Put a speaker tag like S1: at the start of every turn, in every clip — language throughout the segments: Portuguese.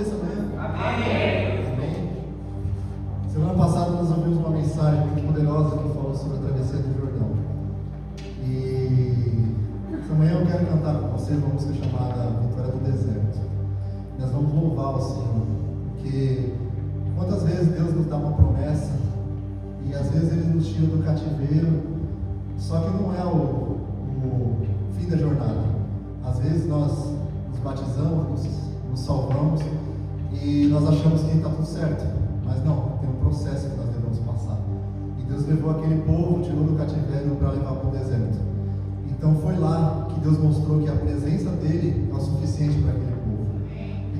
S1: dele essa manhã? Amém. Semana passada nós ouvimos uma mensagem muito poderosa que falou sobre a travessia do Jordão. E essa manhã eu quero cantar com vocês uma música chamada Vitória do Deserto. Nós vamos louvar o Senhor, porque quantas vezes Deus nos dá uma promessa e às vezes Ele nos tira do cativeiro, só que não é o fim da jornada. Às vezes nós nos batizamos, nos salvamos e nós achamos que está tudo certo, mas não, tem um processo que nós devemos passar. E Deus levou aquele povo, tirou do cativeiro para levar para o deserto. Então foi lá que Deus mostrou que a presença dele é o suficiente para aquele povo.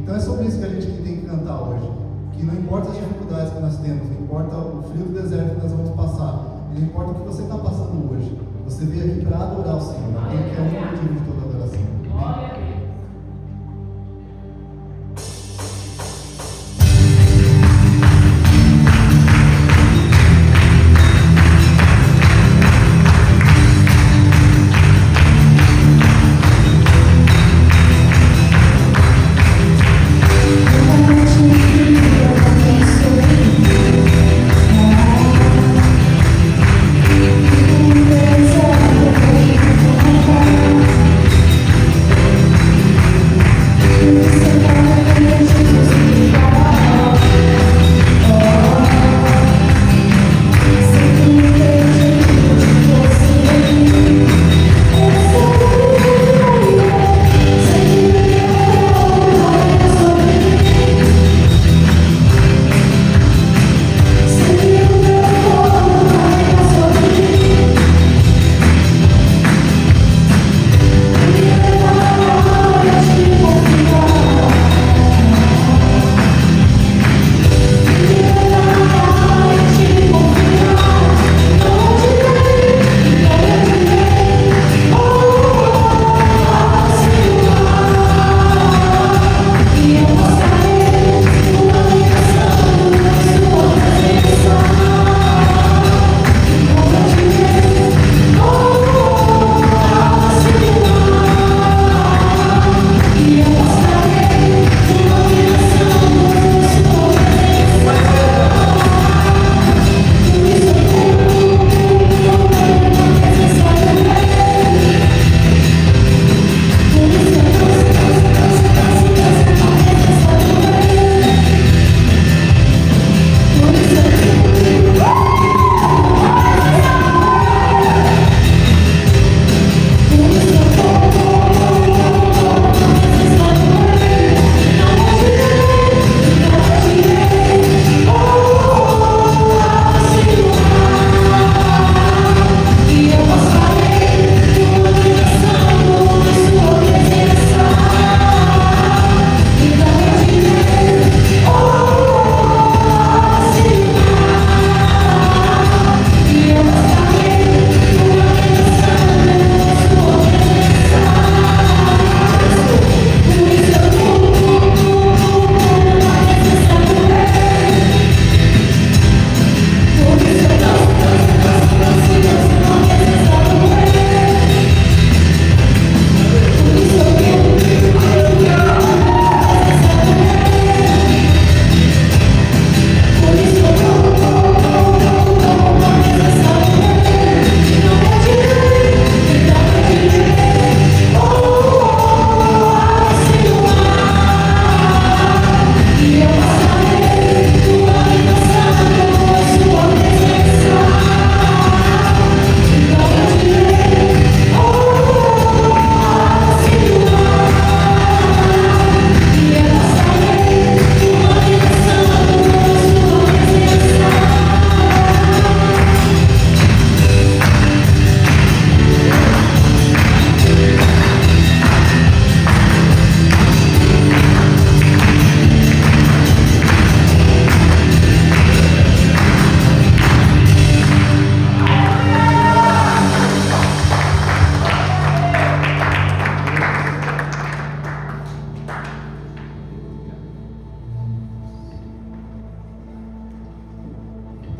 S1: Então é sobre isso que a gente tem que cantar hoje. Que não importa as dificuldades que nós temos, não importa o frio do deserto que nós vamos passar, não importa o que você está passando hoje, você veio aqui para adorar o Senhor. Aquele que é o motivo de toda adoração. Amém?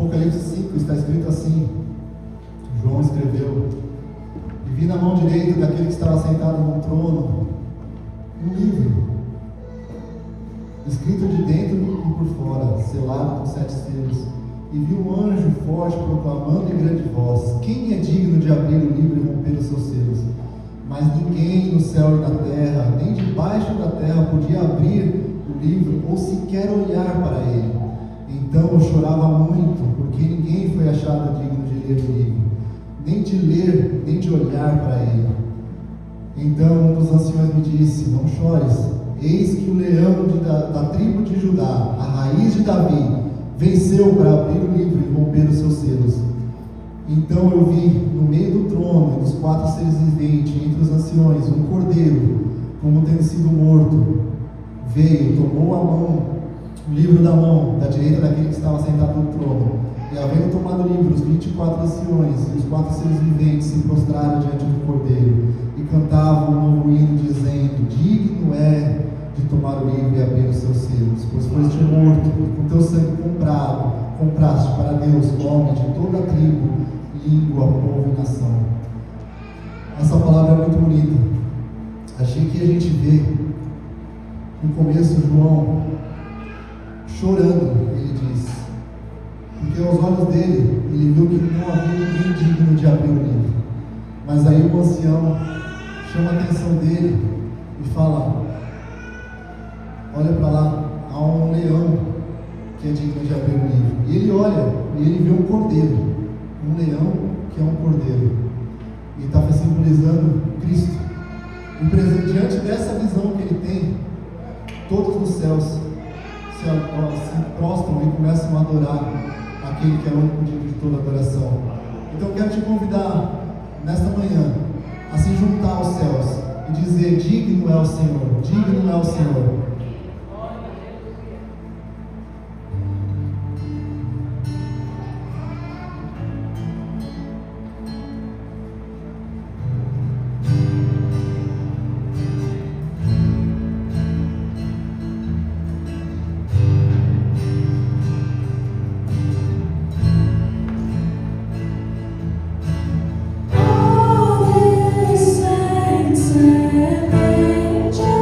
S1: Apocalipse 5 está escrito assim, João escreveu: e vi na mão direita daquele que estava sentado no trono um livro, escrito de dentro e por fora, selado com 7 selos. E vi um anjo forte proclamando em grande voz: quem é digno de abrir o livro e romper os seus selos? Mas ninguém no céu e na terra, nem debaixo da terra, podia abrir o livro ou sequer olhar para ele. Então eu chorava muito, porque ninguém foi achado digno de ler o livro, nem de ler, nem de olhar para ele. Então um dos anciões me disse: não chores, eis que o leão da tribo de Judá, a raiz de Davi, venceu para abrir o livro e romper os seus selos. Então eu vi no meio do trono e dos 4 seres viventes, entre os anciões, um cordeiro, como tendo sido morto. Veio, tomou o livro da mão da direita daquele que estava sentado no trono. E havendo tomado o livro, os 24 anciões e os 4 seres viventes se prostraram diante do cordeiro e cantavam um novo hino, dizendo: digno é de tomar o livro e abrir os seus selos, pois foste morto, e com teu sangue compraste para Deus homem de toda a tribo, língua, povo e nação. Essa palavra é muito bonita. Achei que a gente vê no começo João chorando, ele diz, porque aos olhos dele, ele viu que não havia ninguém digno de abrir o livro. Mas aí o ancião chama a atenção dele e fala: olha para lá, há um leão que é digno de abrir o livro. E ele olha e ele vê um cordeiro, um leão que é um cordeiro, e está simbolizando Cristo. E diante dessa visão que ele tem, todos os céus se prostram e começam a adorar aquele que é o único digno de toda adoração. Então eu quero te convidar nesta manhã a se juntar aos céus e dizer: digno é o Senhor, digno é o Senhor.
S2: Saints and angels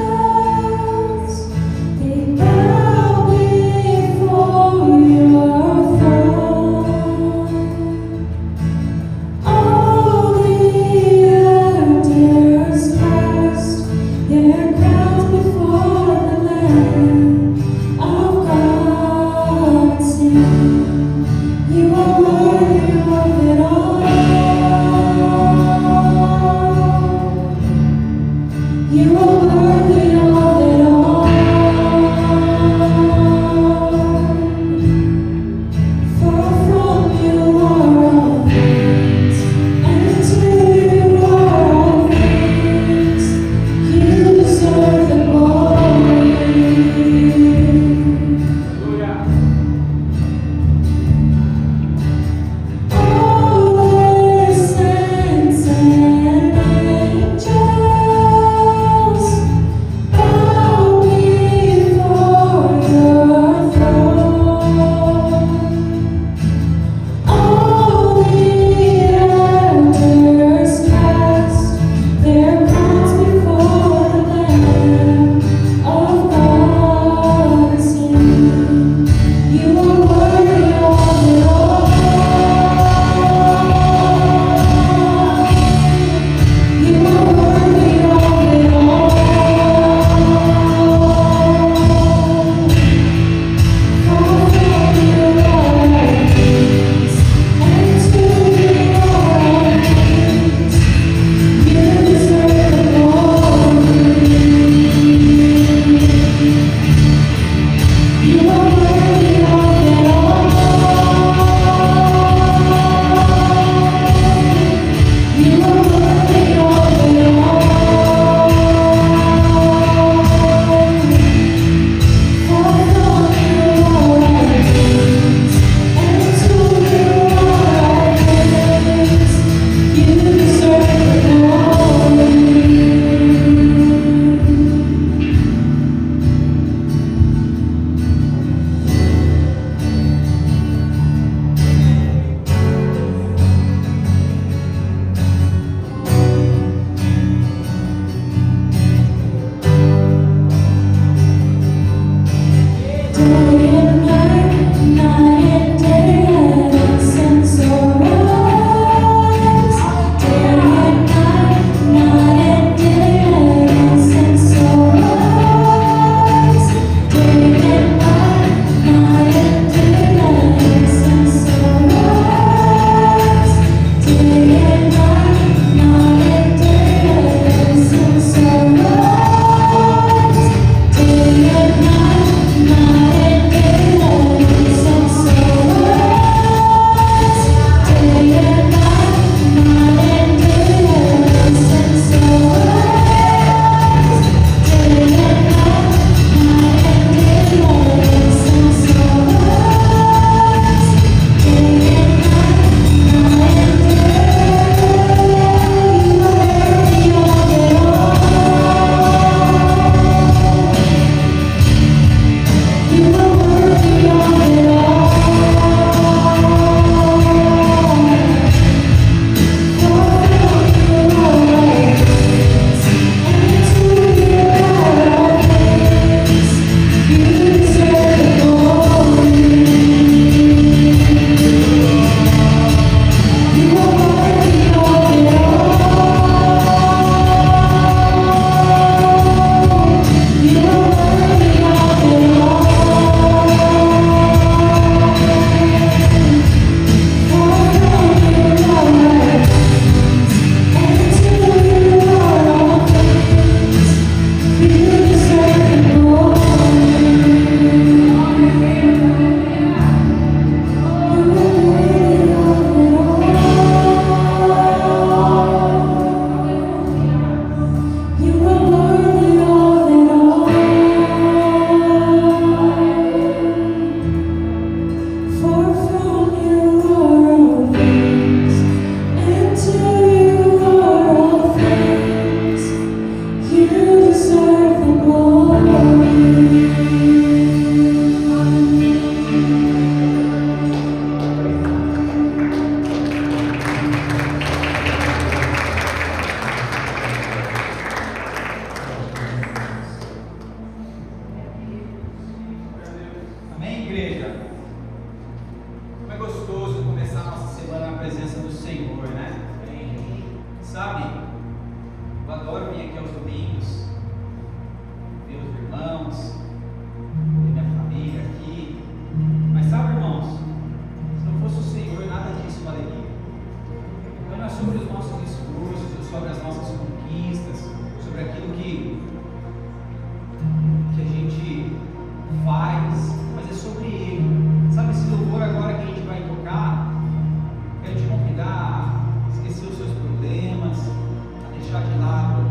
S2: deixar de lado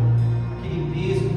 S2: aquele peso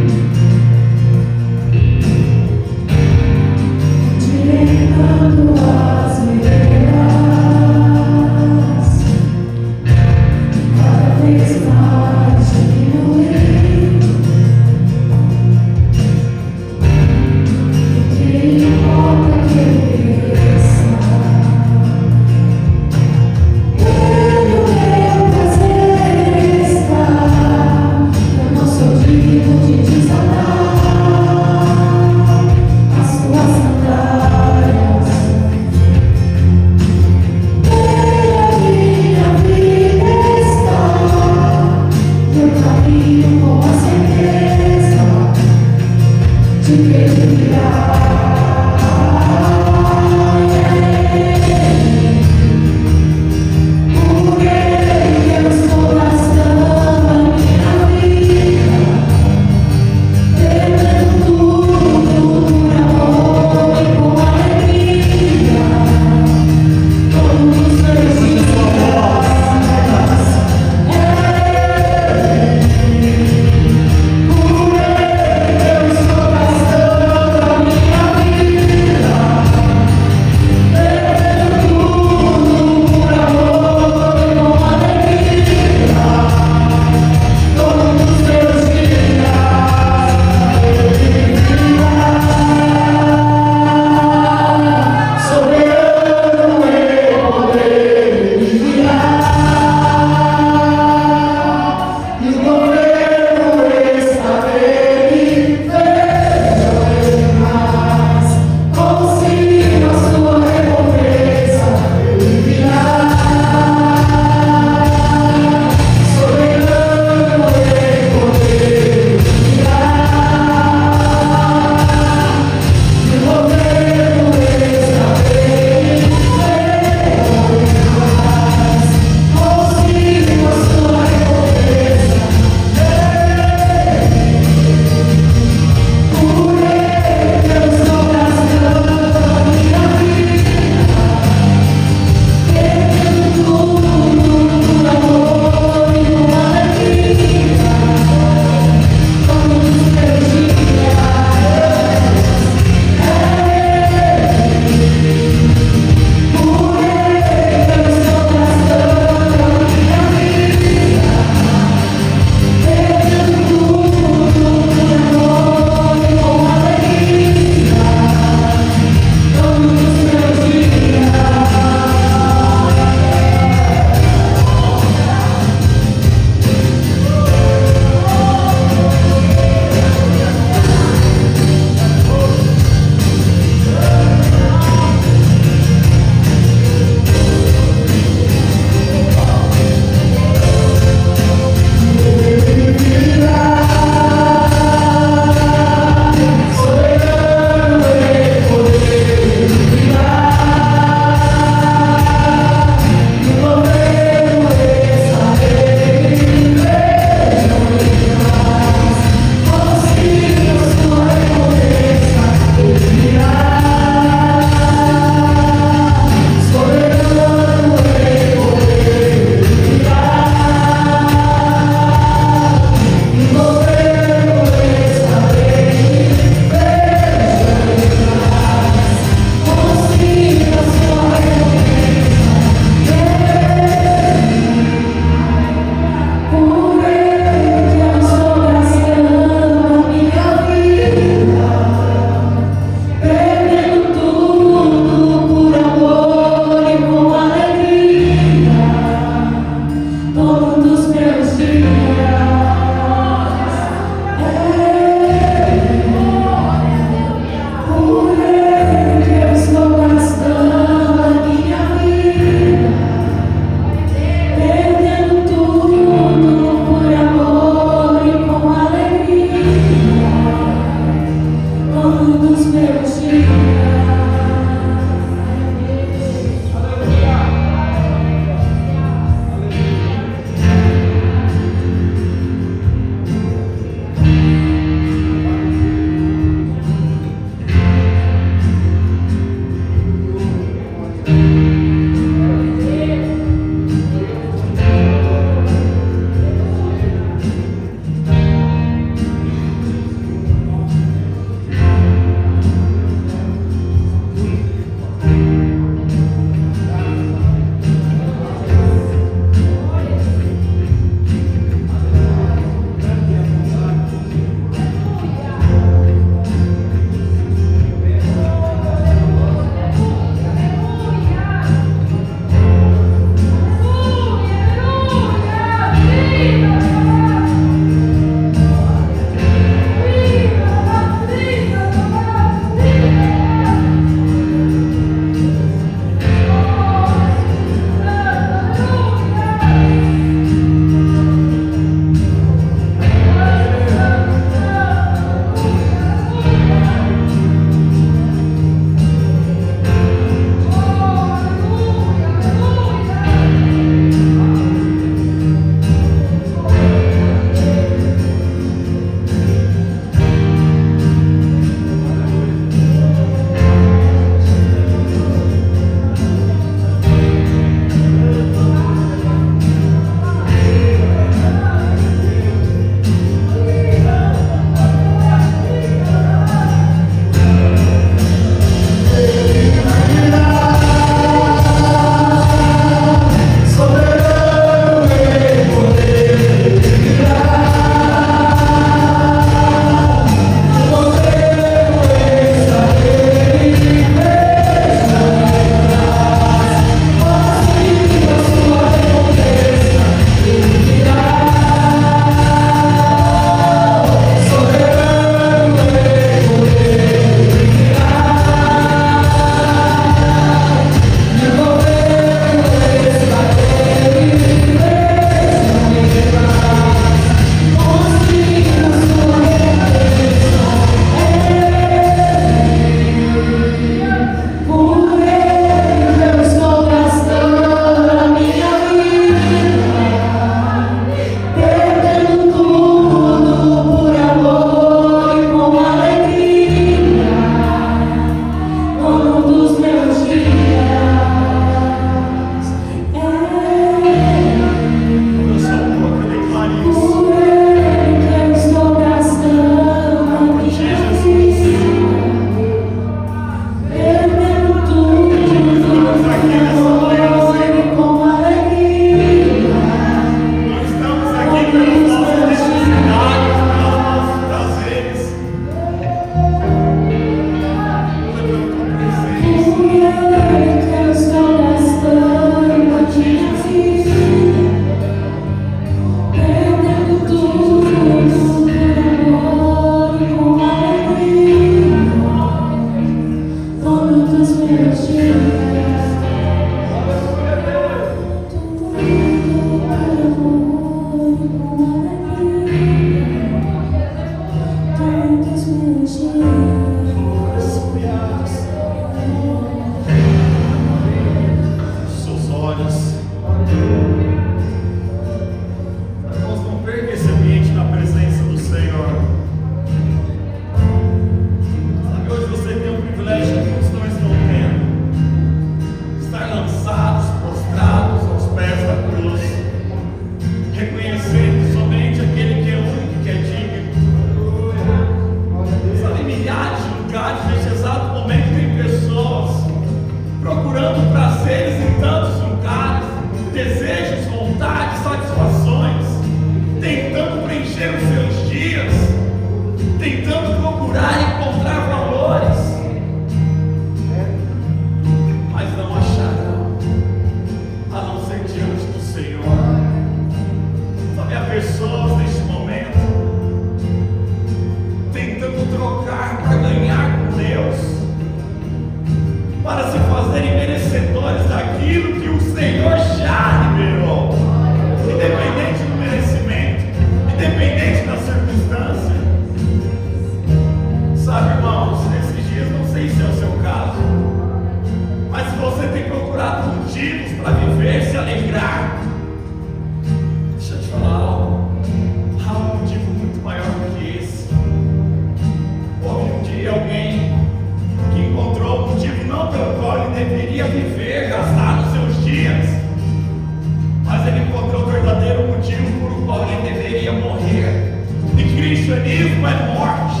S2: motivo por o qual ele deveria morrer. E cristianismo é morte.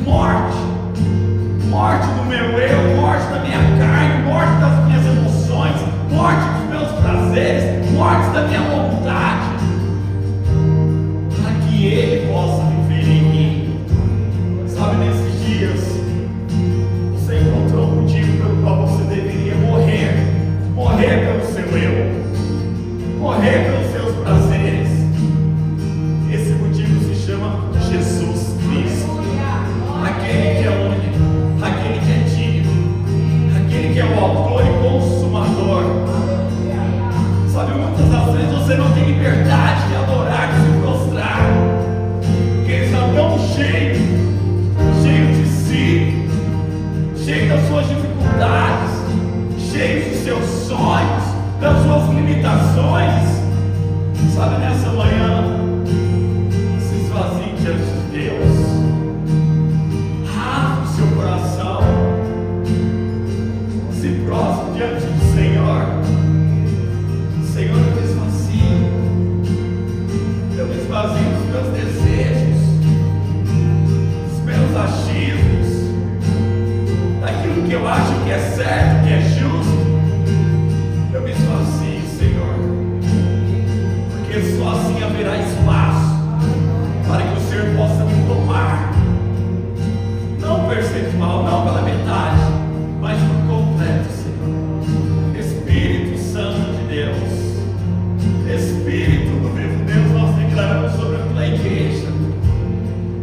S2: Morte. Morte do meu eu, morte da minha carne, morte das minhas emoções, morte dos meus prazeres, morte da minha vontade, para que ele possa viver em mim. Sabe, nesses dias você encontrou um motivo pelo qual você deveria morrer. Morrer pelo seu eu, morrer pelos seus prazeres. Esse motivo se chama Jesus Cristo, aquele que é único, aquele que é digno, aquele que é o autor e consumador. Sabe, muitas das vezes você não tem liberdade de adorar, de se prostrar, porque ele está tão cheio de si, cheio das suas dificuldades, cheio dos seus sonhos, das suas limitações. Sabe, nessa manhã, se esvazie diante de Deus, rasgue o seu coração, se prostre diante do Senhor. Senhor, eu me esvazio dos meus desejos, dos meus achismos, daquilo que eu acho que é certo, que é justo. Eu me esvazio, Senhor, porque só assim haverá espaço para que o Senhor possa me tomar, não percentual, não pela metade, mas por completo, Senhor. Espírito Santo de Deus, Espírito do vivo Deus, nós declaramos sobre a tua igreja,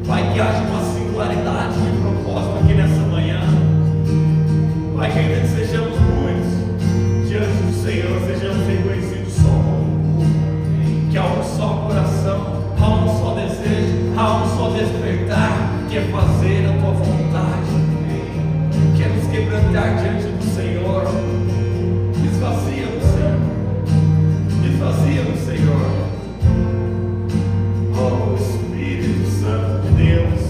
S2: Pai, que haja uma singularidade de propósito aqui nessa manhã, Pai, que ainda que sejamos muitos diante do Senhor, sejamos reconhecidos só como um, que há um só coração, há um só desejo, há um só despertar, que é fazer a tua vontade, que é nos quebrantar diante do Senhor. Esvazia-nos, Senhor, esvazia-nos, Senhor. Oh, Espírito Santo de Deus,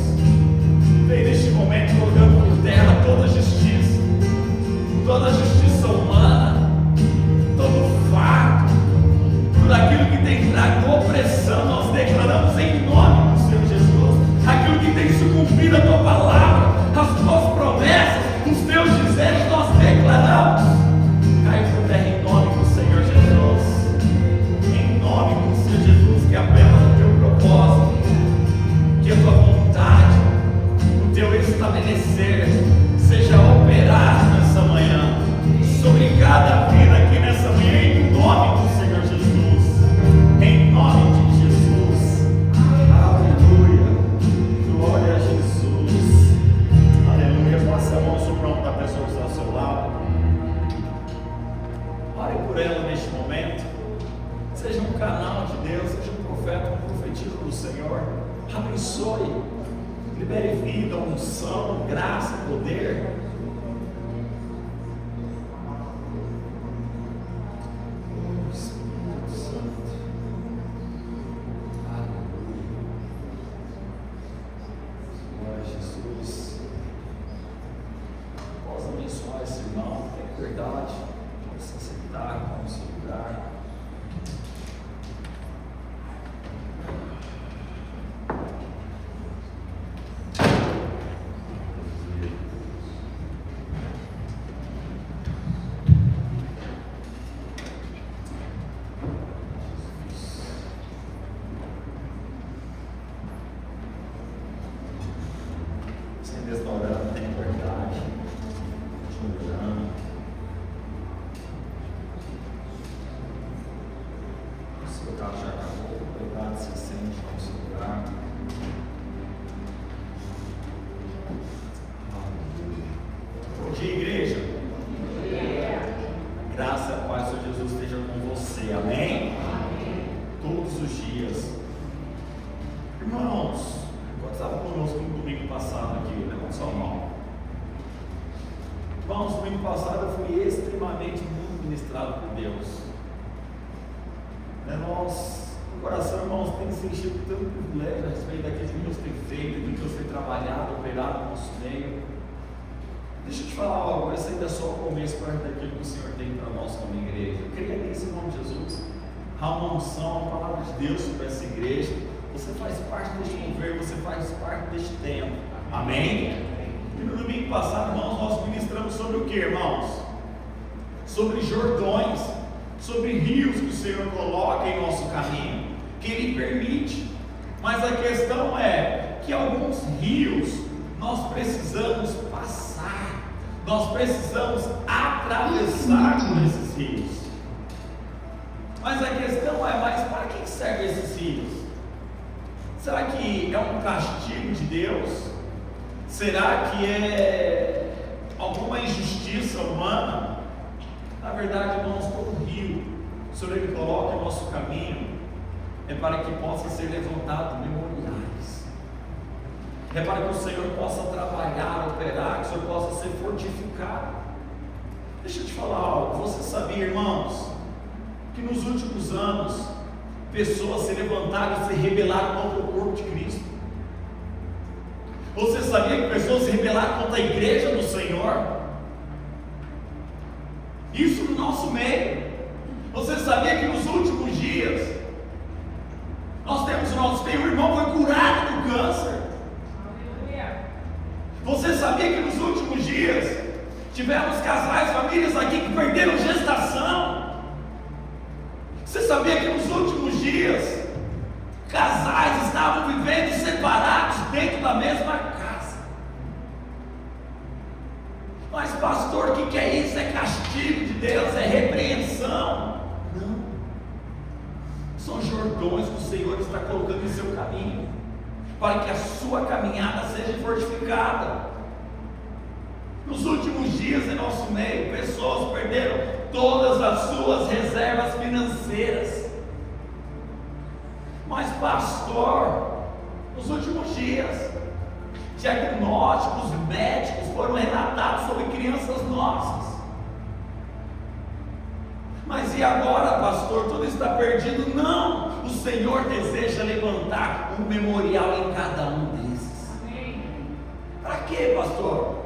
S2: vem neste momento colocando por terra toda a justiça humana, todo o fardo, tudo aquilo que tem trago opressão. Nós declaramos em nome do Senhor Jesus, aquilo que tem sucumbido a tua palavra, as tuas promessas, os teus dizeres, nós declaramos, cai por terra em nome do Senhor Jesus, em nome do Senhor Jesus, que apenas o teu propósito, que a tua vontade, o teu estabelecer seja operado nessa manhã, sobre cada vida aqui nessa manhã, em nome do Senhor Jesus, em nome de Jesus. Aleluia, glória a Jesus, aleluia. Passe a mão sobre o ombro da pessoa que está ao seu lado, ore por ela neste momento. Seja um canal de Deus, seja um profeta, um profetizo do Senhor. Abençoe, libere vida, unção, graça, poder. Espírito Santo, aleluia, glória a Jesus. Posso abençoar esse irmão, tem verdade, pode se sentar, vamos se livrar. Restaurando, tem verdade, orando. O seu carro já acabou, verdade, se sente no seu lugar. Bom dia, igreja. Graça e paz do Senhor Jesus esteja com você, amém? Todos os dias. Irmãos, quando estava conosco no domingo passado aqui, levanta sua mão. Irmãos, domingo passado eu fui extremamente muito ministrado por Deus. O coração, irmãos, tem sentido tanto privilégio a respeito daquilo que Deus tem feito, do que Deus tem trabalhado, operado no nosso meio. Deixa eu te falar algo, esse ainda é só o começo perto daquilo que o Senhor tem para nós como igreja. Eu creia nisso em nome de Jesus. há uma unção, uma palavra de Deus sobre essa igreja. Você faz parte deste mover, você faz parte deste tempo. Amém? E no domingo passado, irmãos, nós ministramos sobre o que, irmãos? Sobre Jordões, sobre rios que o Senhor coloca em nosso caminho, que Ele permite. Mas a questão é que alguns rios nós precisamos passar, nós precisamos atravessar por esses rios. Mas a questão é, mas para que servem esses rios? Será que é um castigo de Deus? Será que é alguma injustiça humana? Na verdade, irmãos, todo rio, o Senhor Ele coloca em nosso caminho, é para que possa ser levantado memoriais, é para que o Senhor possa trabalhar, operar, que o Senhor possa ser fortificado. Deixa eu te falar algo. Você sabia, irmãos, que nos últimos anos pessoas se levantaram e se rebelaram contra o corpo de Cristo? Você sabia que pessoas se rebelaram contra a igreja do Senhor? Isso no nosso meio. Você sabia que nos últimos dias nós temos um irmão que foi curado do câncer? Você sabia que nos últimos dias tivemos casais, famílias aqui que perderam gestação? Você sabia que nos últimos dias casais estavam vivendo separados dentro da mesma casa? Mas pastor, o que é isso? É castigo de Deus? É repreensão? Não. São Jordões que o Senhor está colocando em seu caminho, para que a sua caminhada seja fortificada. Nos últimos dias em nosso meio, pessoas perderam todas as suas reservas financeiras. Mas pastor, nos últimos dias, diagnósticos médicos foram relatados sobre crianças nossas. Mas e agora, pastor, tudo está perdido? Não, o Senhor deseja levantar um memorial em cada um desses. Para quê, pastor?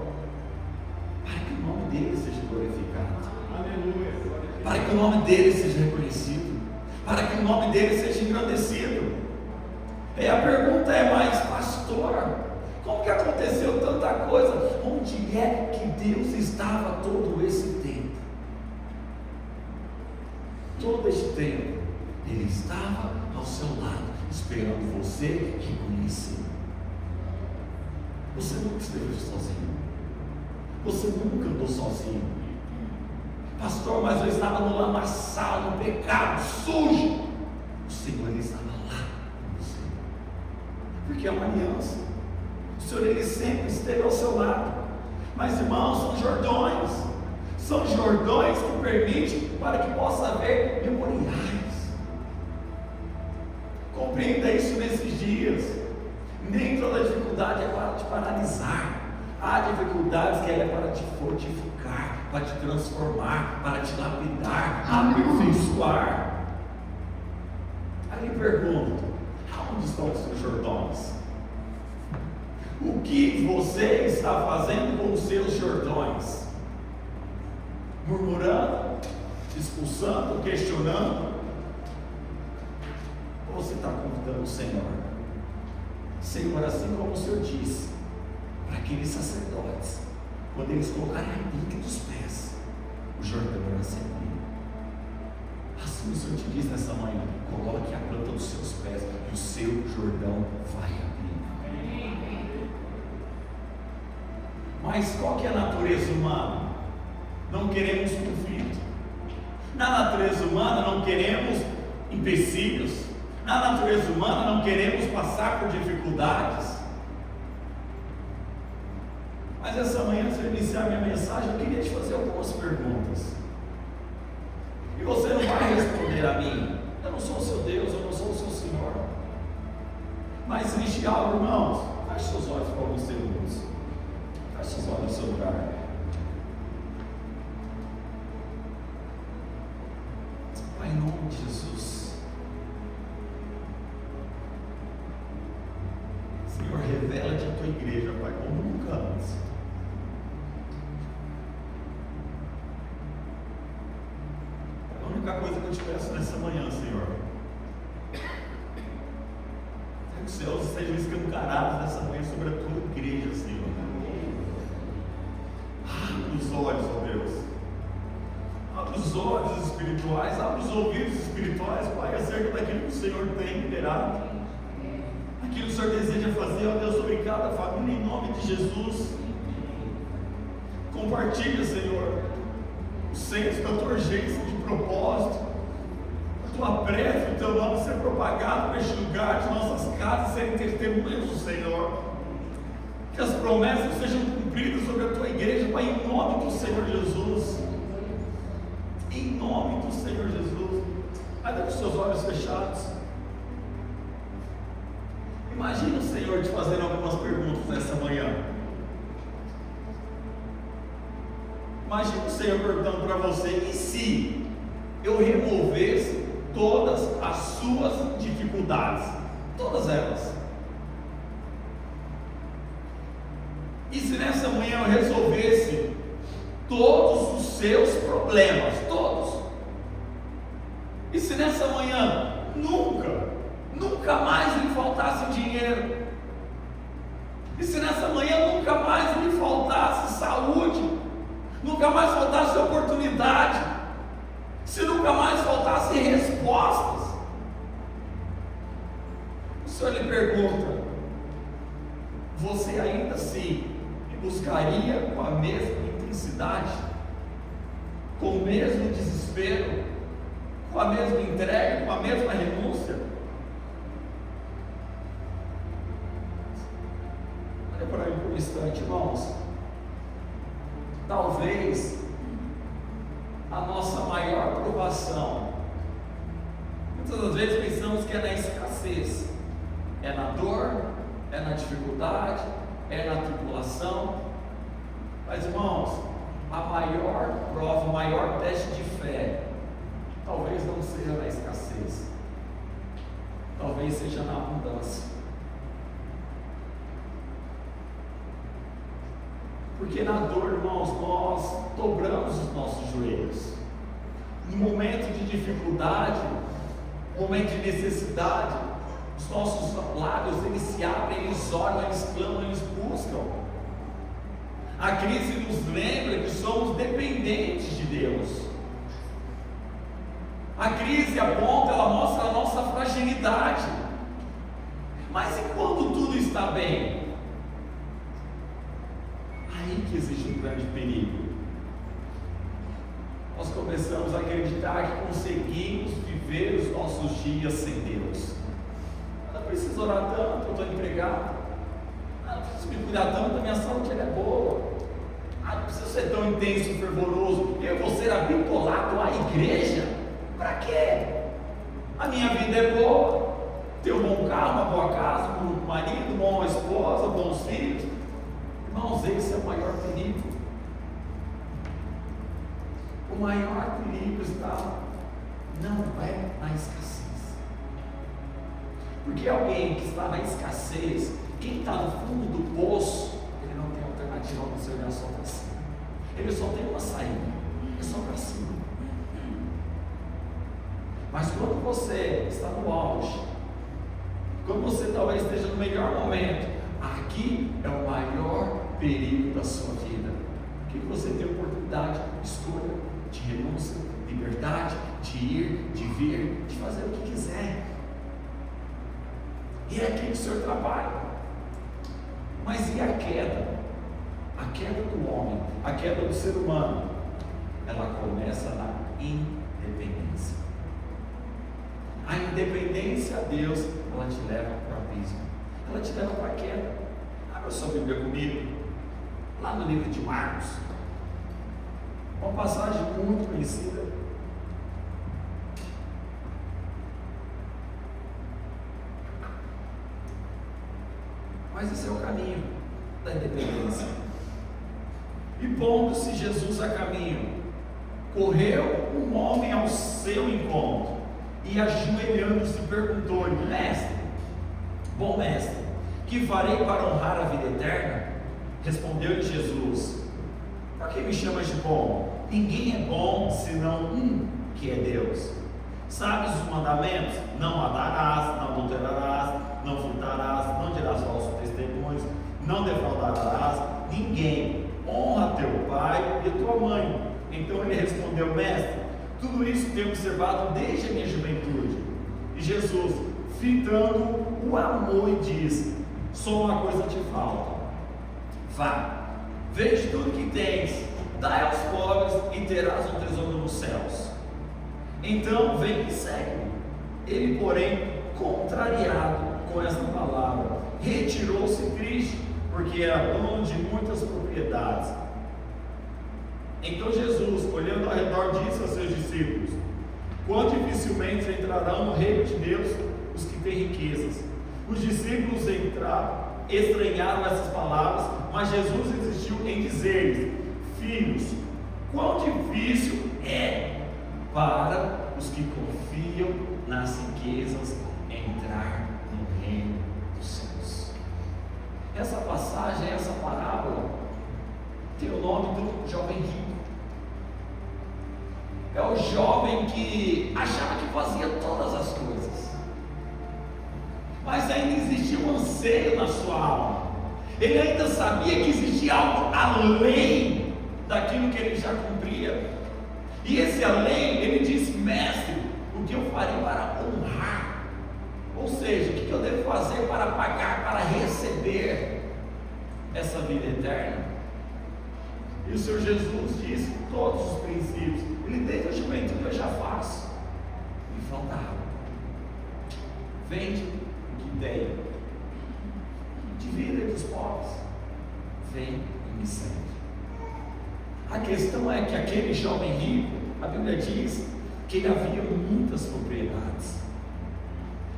S2: Para que o nome dele seja glorificado. Aleluia. Para que o nome dele seja reconhecido, para que o nome dele seja engrandecido. E a pergunta é, mas pastor, como que aconteceu tanta coisa? Onde é que Deus estava todo esse tempo? Todo este tempo Ele estava ao seu lado, esperando você reconhecer. Você nunca esteve sozinho, você nunca andou sozinho. Pastor, mas eu estava no lamaçal, no pecado, sujo. O Senhor Ele estava lá com você, porque é uma aliança. O Senhor Ele sempre esteve ao seu lado. Mas irmãos, são Jordões que permitem para que possa haver memoriais. Compreenda isso nesses dias. Nem toda dificuldade é para te paralisar. Há dificuldades que ela é para te fortificar, para te transformar, para te lapidar, aperfeiçoar. Aí pergunto, aonde estão os seus Jordões? O que você está fazendo com os seus Jordões? Murmurando, expulsando, questionando? Ou você está convidando o Senhor? Senhor, assim como o Senhor disse para aqueles sacerdotes, quando eles colocarem a bica dos pés, o Jordão era sempre. Assim o Senhor te diz nessa manhã: coloque a planta dos seus pés e o seu Jordão vai abrir. Mas qual que é a natureza humana? Não queremos conflito. Na natureza humana não queremos empecilhos. Na natureza humana não queremos passar por dificuldades. Mas essa manhã, antes de iniciar minha mensagem, eu queria te fazer algumas perguntas. E você não vai responder a mim: eu não sou o seu Deus, eu não sou o seu Senhor. Mas existe algo, irmãos. Feche seus olhos por alguns segundos. Feche seus olhos no seu lugar. Pai, em nome de Jesus, Senhor, revela-te a tua igreja, Pai, como nunca antes. A única coisa que eu te peço nessa manhã, Senhor, escancarados nessa manhã sobre a tua igreja, Senhor. Abre os olhos, ó Deus. Abre os olhos espirituais, abre os ouvidos espirituais, Pai, acerca daquilo que o Senhor tem liberado. Aquilo que o Senhor deseja fazer, ó Deus, sobre cada família, em nome de Jesus. Compartilha, Senhor, o senso da tua urgência de propósito, a tua pressa, o teu nome ser propagado para este lugar, de nossas casas serem testemunhas do Senhor. Que as promessas sejam cumpridas sobre a tua igreja, Pai, em nome do Senhor Jesus. Em nome do Senhor Jesus. Ainda com os seus olhos fechados. Imagina o Senhor te fazendo algumas perguntas nessa manhã. Imagina o Senhor perguntando para você: e se eu removesse todas as suas dificuldades? Todas elas. E se nessa manhã eu resolvesse todos os seus problemas? Todos. E se nessa manhã nunca mais lhe faltasse dinheiro? E se nessa manhã nunca mais lhe faltasse saúde? Nunca mais faltasse oportunidade? Se nunca mais faltasse respostas? O Senhor lhe pergunta: você ainda assim me buscaria com a mesma intensidade, com o mesmo desespero, com a mesma entrega, com a mesma renúncia? Olha para mim por um instante, irmãos. Talvez a nossa maior provação, muitas das vezes pensamos que é na escassez, é na dor, é na dificuldade, é na tribulação. Mas, irmãos, a maior prova, o maior teste de fé, talvez não seja na escassez, talvez seja na abundância. Porque na dor, irmãos, nós dobramos os nossos joelhos. No momento de dificuldade, no momento de necessidade, os nossos lábios, eles se abrem, eles olham, eles clamam, eles buscam. A crise nos lembra que somos dependentes de Deus. A crise aponta, ela mostra a nossa fragilidade. Mas e quando tudo está bem? Aí que existe um grande perigo. Nós começamos a acreditar que conseguimos viver os nossos dias sem Deus. Eu não preciso orar tanto, eu estou empregado. Eu não preciso me cuidar tanto, a minha saúde ela é boa. Não preciso ser tão intenso e fervoroso. Eu vou ser habitolado à igreja? Para quê? A minha vida é boa. Ter um bom carro, uma boa casa, um bom marido, uma boa esposa, bons filhos. Irmãos, esse é o maior perigo. O maior perigo está, não é na escassez. Porque alguém que está na escassez, quem está no fundo do poço, ele não tem alternativa a não ser olhar só para cima. Ele só tem uma saída, é só para cima. Mas quando você está no auge, quando você talvez esteja no melhor momento, aqui é o maior perigo da sua vida. Que você tem oportunidade, escolha, de renúncia, liberdade, de ir, de vir, de fazer o que quiser. E é aqui que o Senhor trabalha. Mas e a queda? A queda do homem, a queda do ser humano, ela começa na independência. A independência a Deus, ela te leva para o abismo, ela te leva para a queda. Abra sua Bíblia comigo, lá no livro de Marcos, uma passagem muito conhecida. Mas esse é o caminho da independência. E pondo-se Jesus a caminho, correu um homem ao seu encontro, e ajoelhando-se perguntou-lhe: mestre, bom mestre, que farei para honrar a vida eterna? Respondeu-lhe Jesus: por que me chamas de bom? Ninguém é bom senão um, que é Deus. Sabe os mandamentos? Não matarás, não adulterarás, não furtarás, não dirás falsos testemunhos, não defraudarás ninguém. Honra teu pai e tua mãe. Então ele respondeu: mestre, tudo isso tenho observado desde a minha juventude. E Jesus, fitando o amor, e diz: só uma coisa te falta. Vá, vende tudo que tens, dai aos pobres e terás um tesouro nos céus. Então vem e segue-me. Ele, porém, contrariado com esta palavra, retirou-se triste, porque era dono de muitas propriedades. Então Jesus, olhando ao redor, disse aos seus discípulos: quão dificilmente entrarão no reino de Deus os que têm riquezas. Os discípulos estranharam essas palavras, mas Jesus insistiu em dizer-lhes: filhos, quão difícil é para os que confiam nas riquezas entrar no reino dos céus. Essa passagem, essa parábola, tem o nome do jovem rico. É o jovem que achava que fazia todas as coisas, mas ainda existia um anseio na sua alma. Ele ainda sabia que existia algo além daquilo que ele já cumpria. E esse além, ele diz: mestre, o que eu farei para honrar? Ou seja, o que eu devo fazer para pagar, para receber essa vida eterna? E o Senhor Jesus disse todos os princípios. Ele, desde a juventude, eu já faço. Me falta algo. Vende o que tem, divida entre os pobres, vem e me segue. A questão é que aquele jovem rico, a Bíblia diz que ele havia muitas propriedades.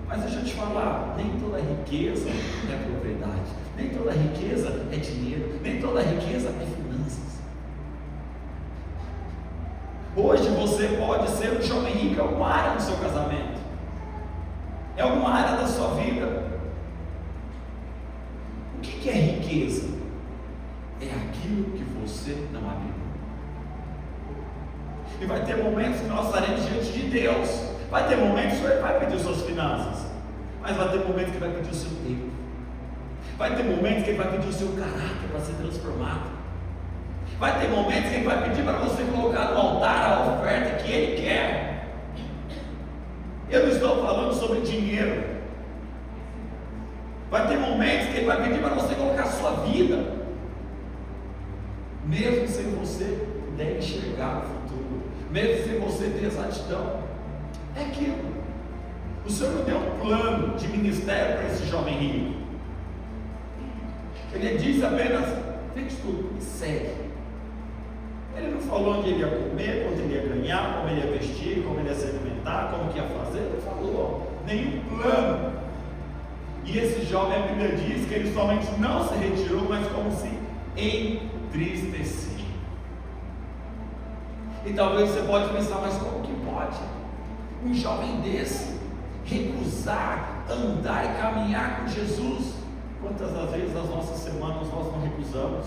S2: Mas deixa eu te falar, nem toda riqueza é propriedade, nem toda riqueza é dinheiro, nem toda riqueza é finanças. Hoje você pode ser um jovem rico em alguma área do seu casamento, em alguma área da sua vida. O que é riqueza? É aquilo que você não abre mão. E vai ter momentos que nós estaremos diante de Deus. Vai ter momentos que Ele vai pedir suas finanças, mas vai ter momentos que Ele vai pedir o seu tempo. Vai ter momentos que Ele vai pedir o seu caráter para ser transformado. Vai ter momentos que Ele vai pedir para você colocar no altar a oferta que Ele quer. Eu não estou falando sobre dinheiro. Vai ter momentos que Ele vai pedir para você colocar a sua vida, mesmo sem você puder enxergar o futuro, mesmo sem você ter exatidão. É aquilo. O Senhor não deu um plano de ministério para esse jovem rico. Ele diz apenas: vende tudo e segue. Ele não falou onde ele ia comer, quanto ele ia ganhar, como ele ia vestir, como ele ia se alimentar, como que ia fazer. Ele não falou nenhum plano. E esse jovem, a Bíblia diz que ele somente não se retirou, mas como se entristeceu. E talvez você pode pensar: mas como que pode um jovem desse recusar andar e caminhar com Jesus? Quantas das vezes nas nossas semanas nós não recusamos?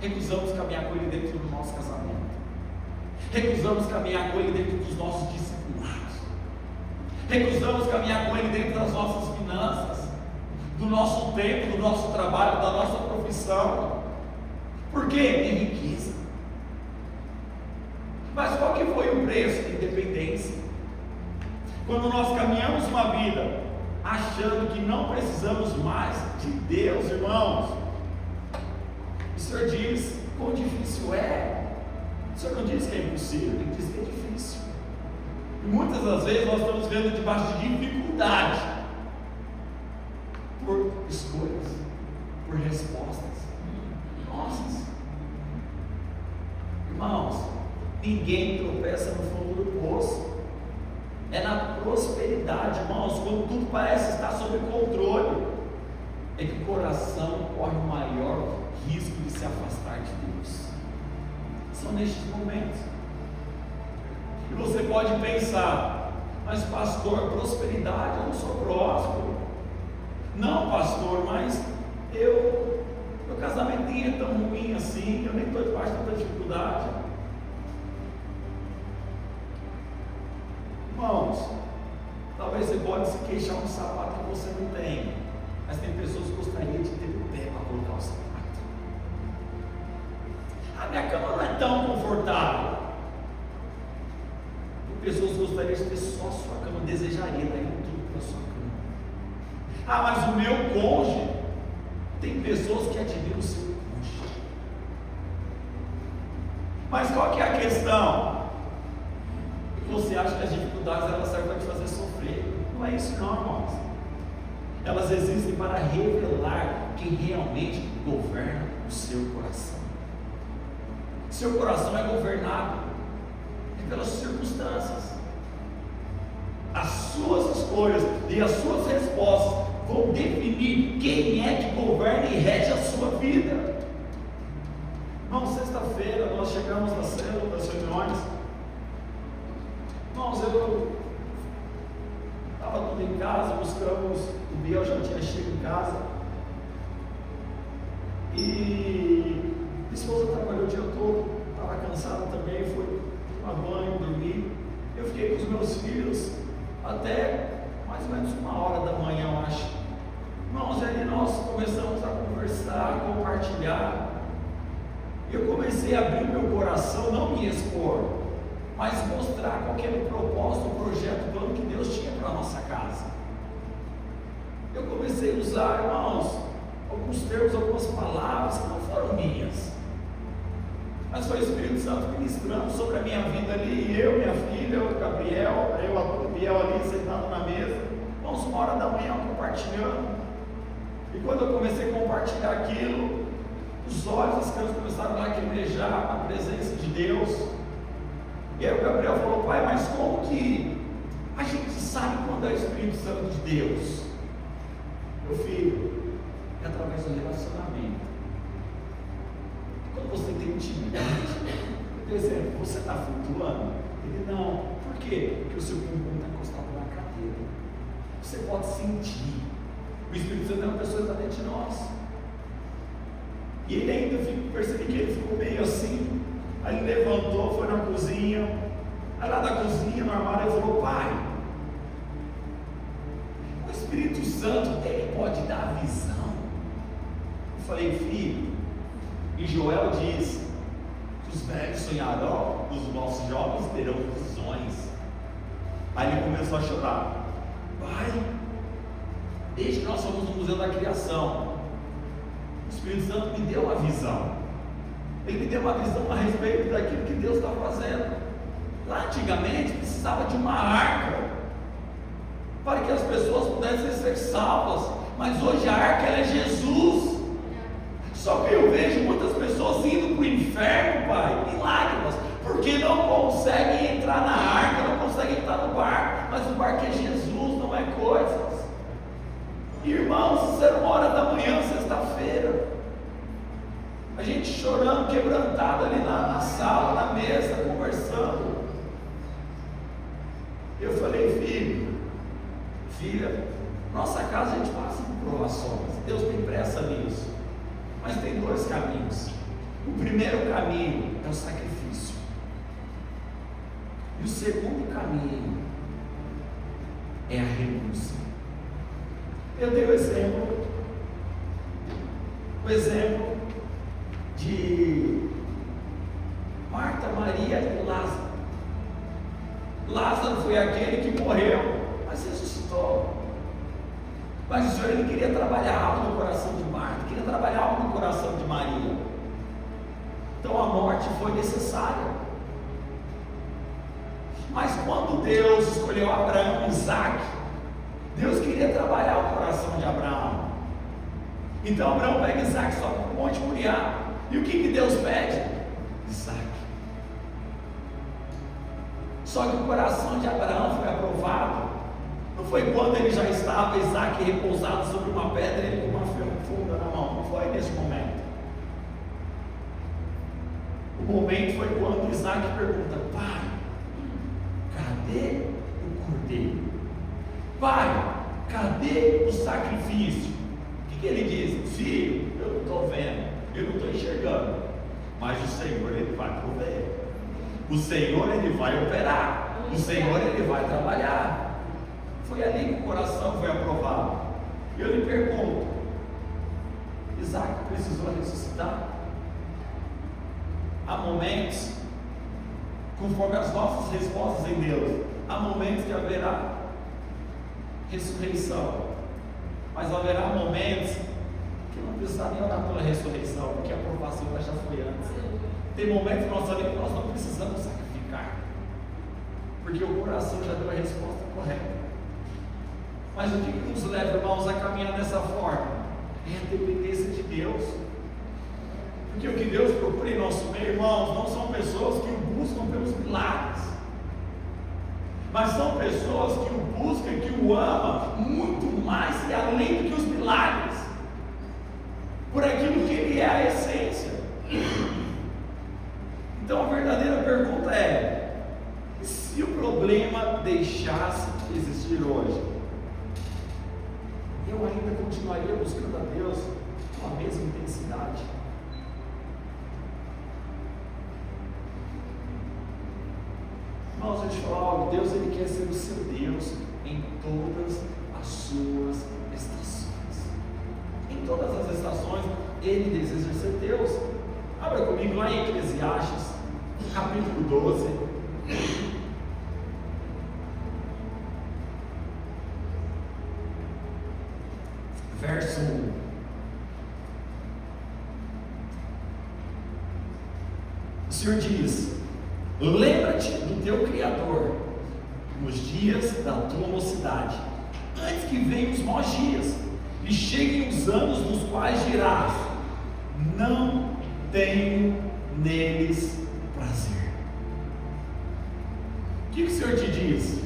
S2: Recusamos caminhar com Ele dentro do nosso casamento, recusamos caminhar com Ele dentro dos nossos discipulados, recusamos caminhar com Ele dentro das nossas finanças, do nosso tempo, do nosso trabalho, da nossa profissão. Por quê? Tem riqueza. Mas qual que foi o preço da independência? Quando nós caminhamos uma vida achando que não precisamos mais de Deus, irmãos, o Senhor diz quão difícil é. O Senhor não diz que é impossível, Ele diz que é difícil. E muitas das vezes nós estamos vendo debaixo de dificuldade, por escolhas, por respostas nossas. Irmãos, ninguém tropeça no fundo do poço. É na prosperidade, irmãos, quando tudo parece estar sob controle, é que o coração corre o maior risco de se afastar de Deus. São nestes momentos. E você pode pensar: mas pastor, prosperidade, eu não sou próspero. Não, pastor, mas meu casamento nem é tão ruim assim, eu nem estou debaixo de tanta dificuldade. Irmãos, talvez você pode se queixar um sapato que você não tem, mas tem pessoas que gostariam de ter o pé para colocar o sapato. A minha cama não é tão confortável. Tem pessoas que gostariam de ter só a sua cama, desejaria dar tudo para a sua cama. Ah, mas o meu cônjuge, tem pessoas que admiram o seu cônjuge. Mas qual que é a questão? Você acha que as dificuldades elas servem para te fazer sofrer? Não é isso não, irmãos. Elas existem para revelar quem realmente governa o seu coração. Seu coração é governado pelas circunstâncias. As suas escolhas e as suas respostas vão definir quem é que governa e rege a sua vida. Irmão, sexta-feira nós chegamos na célula das reuniões. Irmãos, eu estava tudo em casa, buscamos, o Biel já tinha chegado em casa. E minha esposa trabalhou o dia todo, estava cansada também, foi tomar banho, dormir. Eu fiquei com os meus filhos até mais ou menos 1h da manhã, eu acho. Irmãos, aí nós começamos a conversar, a compartilhar. Eu comecei a abrir meu coração, não me expor, mas mostrar qual que era o propósito, o projeto, o plano que Deus tinha para a nossa casa. Eu comecei a usar, irmãos, alguns termos, algumas palavras que não foram minhas, mas foi o Espírito Santo ministrando sobre a minha vida ali, e eu, minha filha, o Gabriel, o Biel ali sentado na mesa, irmãos, 1h da manhã compartilhando. E quando eu comecei a compartilhar aquilo, os olhos das crianças começaram a lacrimejar na presença de Deus. E aí o Gabriel falou: pai, mas como que a gente sabe quando é o Espírito Santo de Deus? Meu filho, é através do relacionamento. Quando você tem intimidade, por exemplo, você está flutuando? Ele não. Por quê? Porque o seu bumbum está encostado na cadeira. Você pode sentir. O Espírito Santo é uma pessoa que está dentro de nós. E ele ainda percebi que ele ficou meio assim. Aí ele levantou, foi na cozinha. Aí lá da cozinha, no armário, ele falou: pai, o Espírito Santo, ele pode dar visão. Eu falei: filho, e Joel diz que os velhos sonharão, os nossos jovens terão visões. Aí ele começou a chorar: pai, desde que nós fomos no Museu da Criação, o Espírito Santo me deu uma visão. Ele me deu uma visão a respeito daquilo que Deus está fazendo. Lá antigamente precisava de uma arca para que as pessoas pudessem ser salvas, mas hoje a arca ela é Jesus. Só que eu vejo muitas pessoas indo para o inferno, pai, em lágrimas, porque não conseguem entrar na arca, não conseguem entrar no barco, mas o barco é Jesus, não é coisas. Irmãos, 1h da manhã, sexta-feira, a gente chorando, quebrantado ali na sala, na mesa, conversando. Eu falei: filho, filha, nossa casa a gente passa por provações, Deus tem pressa nisso, mas tem 2 caminhos. O primeiro caminho é o sacrifício, e o segundo caminho é a renúncia. Eu dei o exemplo de Marta, Maria e Lázaro. Lázaro foi aquele que morreu, mas ressuscitou. Mas o Senhor, ele queria trabalhar algo no coração de Marta, queria trabalhar algo no coração de Maria. Então a morte foi necessária. Mas quando Deus escolheu Abraão e Isaac, Deus queria trabalhar o coração de Abraão. Então Abraão pega Isaac, sobe para o Monte Moriá. E o que Deus pede? Isaac. Só que o coração de Abraão foi aprovado. Não foi quando ele já estava, Isaac, repousado sobre uma pedra, ele com uma funda na mão. Não foi nesse momento. O momento foi quando Isaac pergunta: pai, cadê o cordeiro? Pai, cadê o sacrifício? O que ele diz? Filho, eu não estou vendo, eu não estou enxergando, mas o Senhor, ele vai prover. O Senhor, ele vai operar. o Senhor Ele vai trabalhar. Foi ali que o coração foi aprovado. Eu lhe pergunto: Isaac precisou ressuscitar? Há momentos, conforme as nossas respostas em Deus, há momentos que haverá ressurreição, mas haverá momentos que não precisa nem orar pela ressurreição, porque a aprovação já foi antes. Tem momentos que nós sabemos que nós não precisamos sacrificar, porque o coração já deu a resposta correta. Mas o que nos leva, irmãos, a caminhar dessa forma? É a dependência de Deus. Porque o que Deus procura em nosso meio, irmãos, não são pessoas que o buscam pelos milagres, mas são pessoas que o buscam, que o amam muito mais e além do que os milagres, por aquilo que Ele é a essência. Então a verdadeira pergunta é: se o problema deixasse de existir hoje, eu ainda continuaria buscando a Deus com a mesma intensidade? Irmãos, eu te falo algo: Deus Ele quer ser o seu Deus em todas as suas estações. Em todas as estações Ele deseja ser Deus. Abra comigo lá em Eclesiastes, capítulo 12. Verso 1. O Senhor diz: lembra-te do teu Criador nos dias da tua mocidade, antes que venham os maus dias e cheguem os anos nos quais dirás: não tenho neles prazer. O que o Senhor te diz?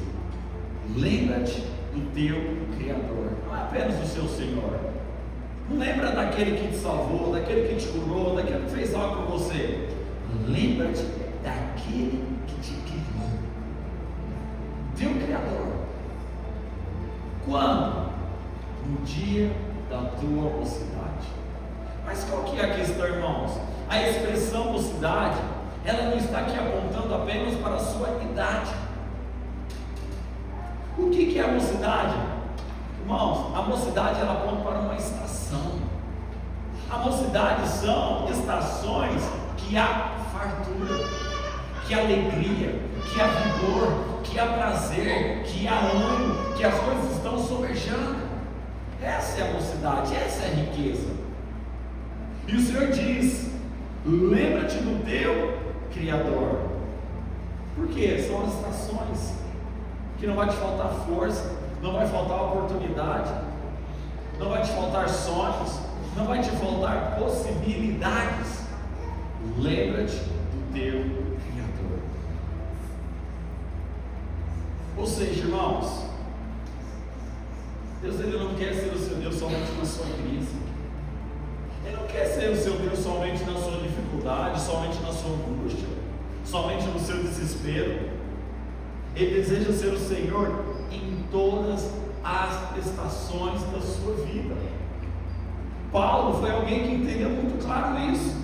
S2: Lembra-te do teu Criador, não é apenas do seu Senhor. Não lembra daquele que te salvou, daquele que te curou, daquele que fez algo por você. Lembra-te daquele que te criou, teu Criador. Quando? No dia da tua mocidade. Mas qual que é a questão, irmãos? A expressão mocidade, ela não está aqui apontando apenas para a sua idade. O que é a mocidade? Irmãos, a mocidade ela aponta para uma estação. A mocidade são estações que há fartura, que há alegria, que há vigor, que há prazer, que há ânimo, que as coisas estão sobejando. Essa é a mocidade, essa é a riqueza. E o Senhor diz: lembra-te do teu Criador. Por quê? São as estações que não vai te faltar força, não vai faltar oportunidade, não vai te faltar sonhos, não vai te faltar possibilidades. Lembra-te do teu Criador. Ou seja, irmãos, Deus Ele não quer ser o seu Deus somente na sua crise. Ele não quer ser o seu Deus somente na sua dificuldade, somente na sua angústia, somente no seu desespero. Ele deseja ser o Senhor em todas as estações da sua vida. Paulo foi alguém que entendeu muito claro isso.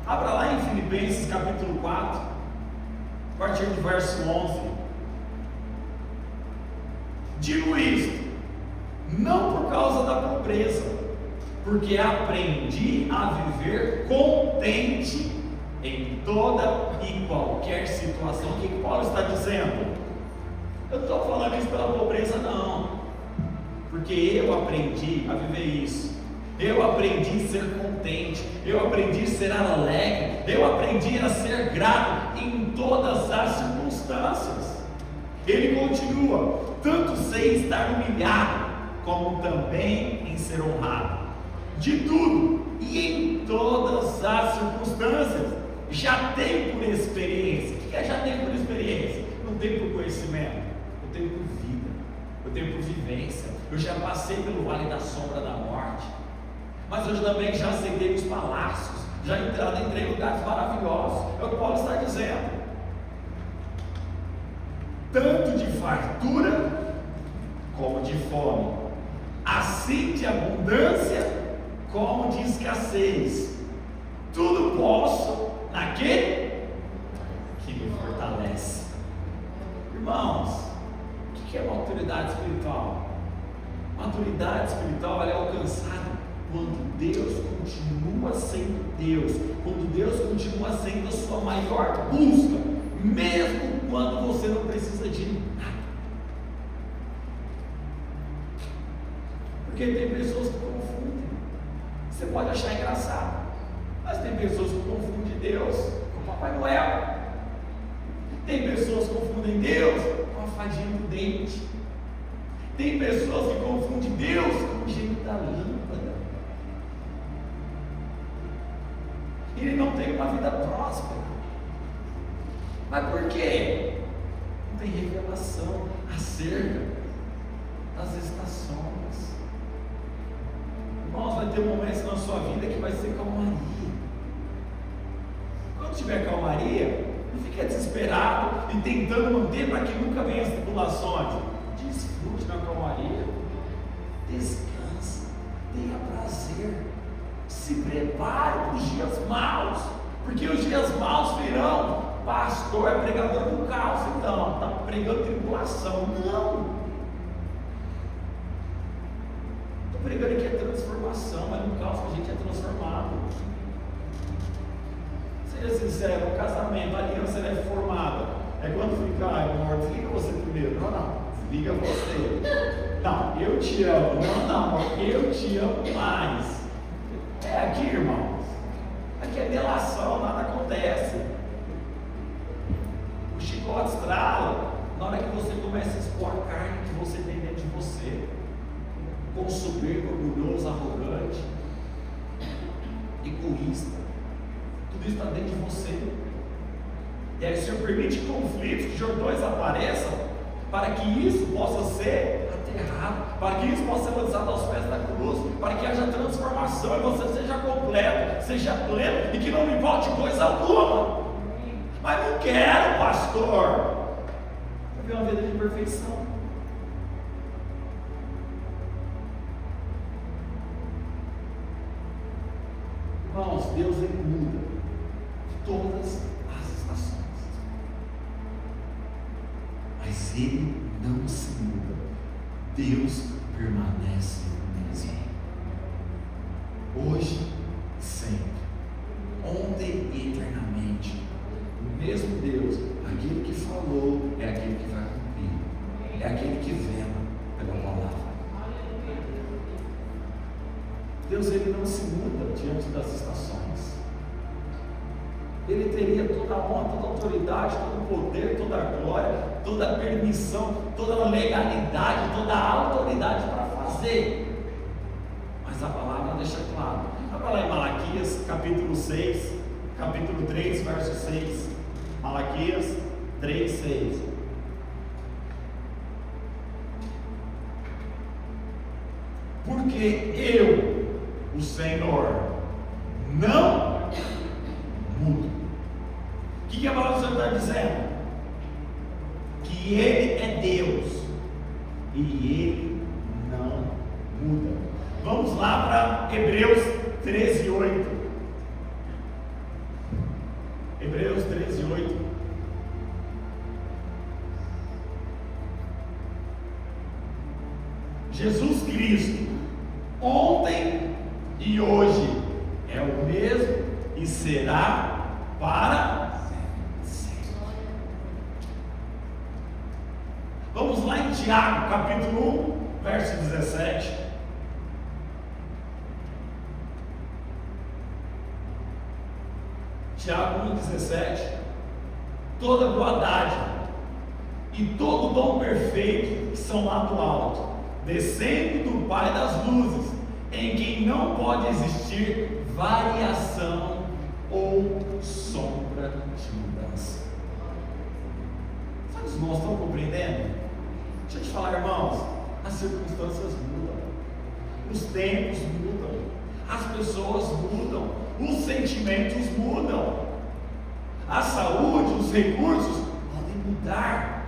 S2: Abra lá em Filipenses capítulo 4, a partir do verso 11. Digo isto, não por causa da pobreza, porque aprendi a viver contente em toda e qualquer situação. O que Paulo está dizendo? Eu não estou falando isso pela pobreza, não, porque eu aprendi a viver isso. Eu aprendi a ser contente, eu aprendi a ser alegre, eu aprendi a ser grato em todas as circunstâncias. Ele continua: tanto sei estar humilhado, como também em ser honrado, de tudo e em todas as circunstâncias. Já tenho por experiência. O que é já tenho por experiência? Não tenho por conhecimento, eu tenho por vida, eu tenho por vivência. Eu já passei pelo vale da sombra da morte, mas eu também já aceitei os palácios, já entrei em lugares maravilhosos. É o que Paulo está dizendo. Tanto de fartura como de fome, assim de abundância como de escassez, tudo posso naquele que me fortalece. Irmão, maturidade espiritual? Maturidade espiritual ela é alcançada quando Deus continua sendo Deus, quando Deus continua sendo a sua maior busca, mesmo quando você não precisa de nada. Porque tem pessoas que confundem. Você pode achar engraçado, mas tem pessoas que confundem Deus com o Papai Noel. Tem pessoas que confundem Deus com a fadinha do dente. Tem pessoas que confundem Deus com o gênio da lâmpada. Ele não tem uma vida próspera. Mas por quê? Não tem revelação acerca das estações. Irmãos, vai ter momentos na sua vida que vai ser calmaria. Quando tiver calmaria, não fique desesperado e tentando manter para que nunca venha as tribulações. Desfrute na calmaria, descanse, tenha prazer, se prepare para os dias maus, porque os dias maus virão. Pastor é pregador do caos, então está pregando tribulação. Não, estou pregando aqui a transformação, mas no caos que a gente é transformado. Seja sincero, o casamento, a aliança é formada. É quando fica, amor, desliga você primeiro. Não, desliga você. Não, eu te amo. Não, eu te amo mais. É aqui, irmãos. Aqui é delação, nada acontece. O chicote estrala na hora que você começa a expor a carne que você tem dentro de você. Com soberbo, orgulhoso, arrogante, egoísta. Tudo isso está dentro de você. E aí o Senhor permite conflitos, que Jordões apareçam, para que isso possa ser aterrado, para que isso possa ser lançado aos pés da cruz, para que haja transformação e você seja completo, seja pleno e que não lhe falte coisa alguma. Mas não quero, pastor. Eu vivo uma vida de perfeição. Irmãos, Deus ele muda todas as estações, mas Ele não se muda. Deus permanece o mesmo, hoje, sempre, ontem e eternamente. O mesmo Deus, aquele que falou é aquele que vai cumprir, é aquele que vela pela palavra. Deus ele não se muda diante das estações. Ele teria toda a honra, toda a autoridade, todo o poder, toda a glória, toda a permissão, toda a legalidade, toda a autoridade para fazer. Mas a palavra deixa claro. Abra lá em Malaquias, capítulo 6, capítulo 3, verso 6. Malaquias 3, 6. Porque eu, o Senhor, não mudo. O que a palavra do Senhor está dizendo? Que Ele é Deus e Ele não muda. Vamos lá para Hebreus 13, 8. Hebreus 13, 8. Jesus Cristo, ontem e hoje, é o mesmo e será para sempre. Vamos lá em Tiago, capítulo 1, verso 17. Tiago 1,17. Toda boa dádiva e todo dom perfeito são lá do alto, descendo do Pai das luzes, em quem não pode existir variação ou sombra de mudança. Sabe, os irmãos estão compreendendo? Deixa eu te falar, irmãos, as circunstâncias mudam, os tempos mudam, as pessoas mudam, os sentimentos mudam, a saúde, os recursos podem mudar,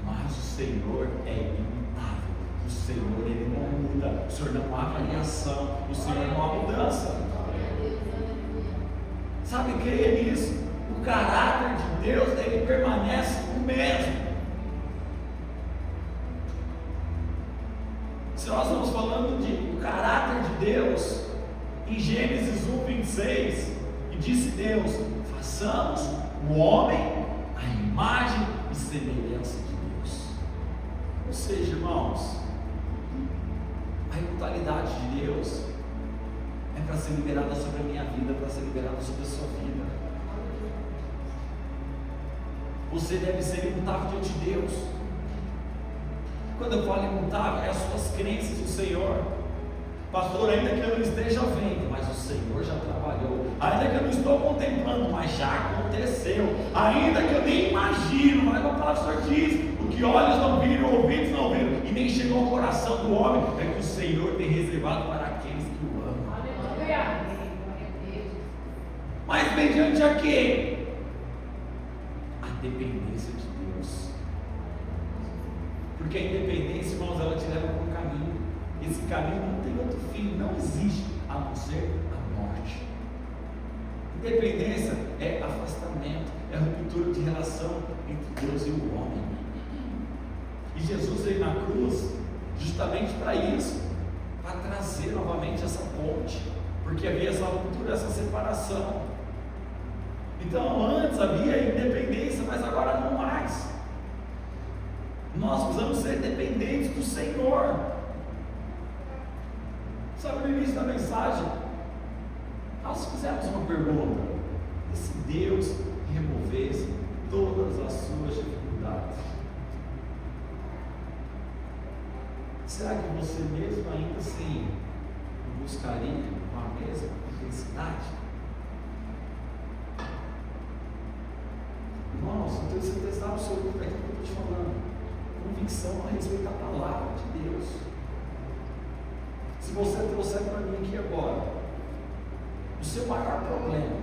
S2: mas o Senhor é imutável, o Senhor ele não muda, o Senhor não há variação, o Senhor não há mudança. Sabe, creia nisso, o caráter de Deus ele permanece o mesmo. Se nós estamos falando do caráter de Deus, em Gênesis 1:26, e disse Deus: façamos o homem à imagem e semelhança de Deus. Ou seja, irmãos, a imortalidade de Deus é para ser liberada sobre a minha vida, para ser liberada sobre a sua vida. Você deve ser imutável diante de Deus. Quando eu falo imutável, é as suas crenças no Senhor. Pastor, ainda que eu não esteja vendo, mas o Senhor já trabalhou. Ainda que eu não estou contemplando, mas já aconteceu. Ainda que eu nem imagino, mas a palavra do Senhor diz: o que olhos não viram, ouvidos não ouviram, e nem chegou ao coração do homem, é que o Senhor tem reservado para aqueles que o amam. Aleluia. Mas mediante a quê? A dependência de Deus. Porque a independência, irmãos, ela te leva para um caminho. Esse caminho não tem outro fim, não existe a não ser a morte. Independência é afastamento, é ruptura de relação entre Deus e o homem. E Jesus veio na cruz justamente para isso, para trazer novamente essa ponte, porque havia essa ruptura, essa separação. Então antes havia independência, mas agora não mais. Nós precisamos ser dependentes do Senhor. Sabe, no início da mensagem, nós fizemos uma pergunta: e se Deus removesse todas as suas dificuldades? Será que você mesmo ainda assim buscaria com a mesma intensidade? Irmãos, eu tenho certeza absoluta daquilo que eu estou te falando. Convicção a respeito da palavra de Deus. Se você trouxer para mim aqui agora o seu maior problema,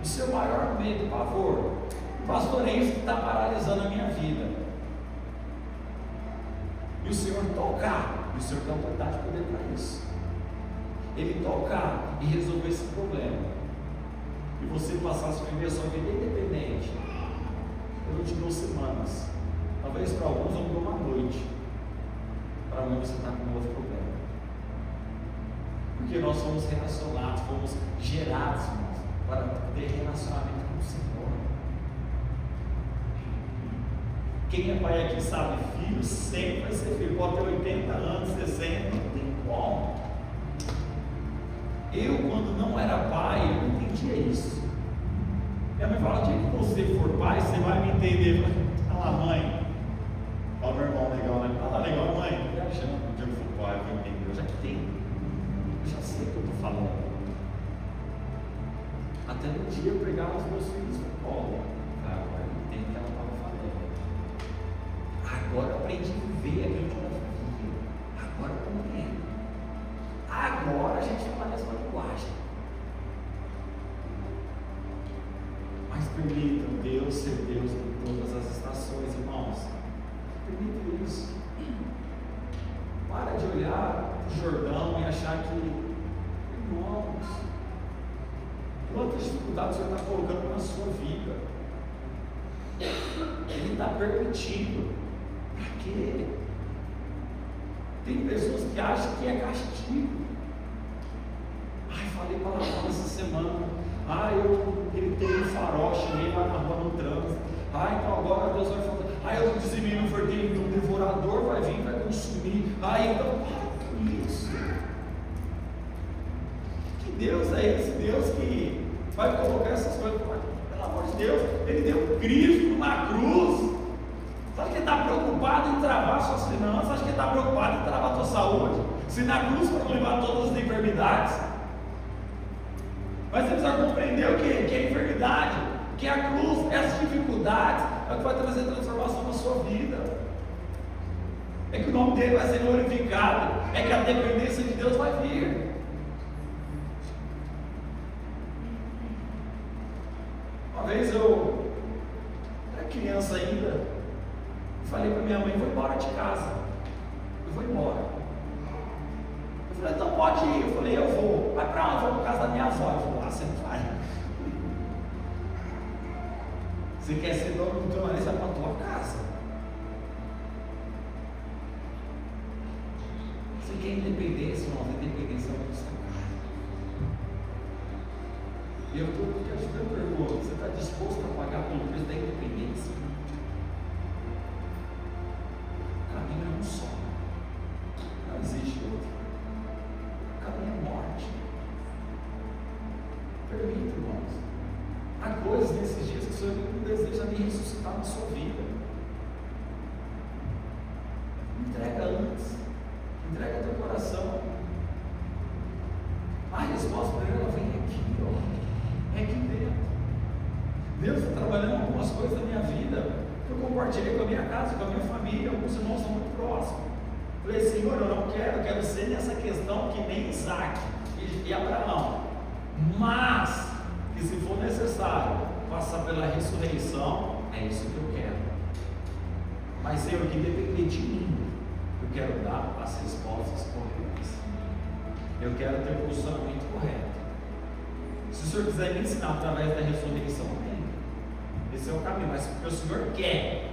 S2: o seu maior medo, pavor, pastor, é isso que está paralisando a minha vida, e o Senhor tocar, e o Senhor tem autoridade de poder para isso, Ele tocar e resolver esse problema, e você passar a viver a sua vida independente, eu não te dou semanas, talvez para alguns eu não dou uma noite, para mim você está com um outro problema. Porque nós fomos relacionados, fomos gerados, irmãos, para ter relacionamento com o Senhor. Quem é pai aqui sabe, filho sempre vai ser filho. Pode ter 80 anos, 60, não tem como. Eu, quando não era pai, eu não entendia isso. Minha mãe fala: o dia que você for pai, você vai me entender. Olha lá, mãe. Olha o meu irmão legal, né? Olha lá, legal, mãe. Eu achando que o dia que eu for pai, eu vou entender. Eu já entendo. Eu já sei o que eu estou falando. Até no dia eu pegava os meus filhos no colo. Agora eu entendo o que ela estava falando. Agora eu aprendi a viver aquilo que ela vivia. Agora eu compreendo. Agora a gente fala a mesma linguagem. Mas permitam Deus ser Deus em todas as estações, irmãos. Permitam isso. Para de olhar para o Jordão e achar que, irmãos, quantas dificuldades o Senhor está colocando na sua vida. Ele está permitindo. Para quê? Tem pessoas que acham que é castigo. Ai, falei palavrão essa semana. Ai, eu gritei no farol, cheguei lá na rua no trânsito. Ai, então agora Deus vai falar. Ai, eu dizimei no vermelho, então o devorador vai vir, vai consumir. Ai, então, para com isso. Que Deus é esse? Deus que vai colocar essas coisas? Pelo amor de Deus, Ele deu Cristo na cruz. Você acha que Ele está preocupado em travar suas finanças? Você acha que Ele está preocupado em travar a tua saúde? Se na cruz foram levar todas as enfermidades. Mas você precisa compreender o que? Que é a enfermidade, que é a cruz, essas dificuldades, é o que vai trazer transformação na sua vida. É que o nome dele vai ser glorificado, é que a dependência de Deus vai vir. Uma vez eu era criança ainda, falei para minha mãe: vou embora de casa, eu vou embora. Eu falei: então pode ir. Eu falei: eu vou. Vai para onde? Eu vou para casa da minha avó. Eu falei: você não vai. Você quer ser dono do teu nariz, vai para a tua casa. Você quer independência, irmão? Independência é o que você quer. E eu estou te perguntando, você está disposto a pagar pelo preço da independência? O caminho é um só. Não existe outro. O caminho é morte. Permita, irmãos. Há coisas nesses dias que o Senhor não deseja nem ressuscitar na sua vida. Entrega antes. Entrega teu coração. A resposta para ela vem aqui, ó. É aqui dentro. Deus está trabalhando algumas coisas na minha vida. Eu compartilhei com a minha casa, com a minha família. Alguns irmãos são muito próximos. Falei, Senhor, eu não quero ser nessa questão que nem Isaac e Abraão. Mas, que se for necessário, passar pela ressurreição, é isso que eu quero. Mas, Senhor, que depender de mim, eu quero dar as respostas corretas. Eu quero ter o posicionamento correto. Se o Senhor quiser me ensinar através da ressurreição, bem, esse é o caminho. Mas porque o Senhor quer,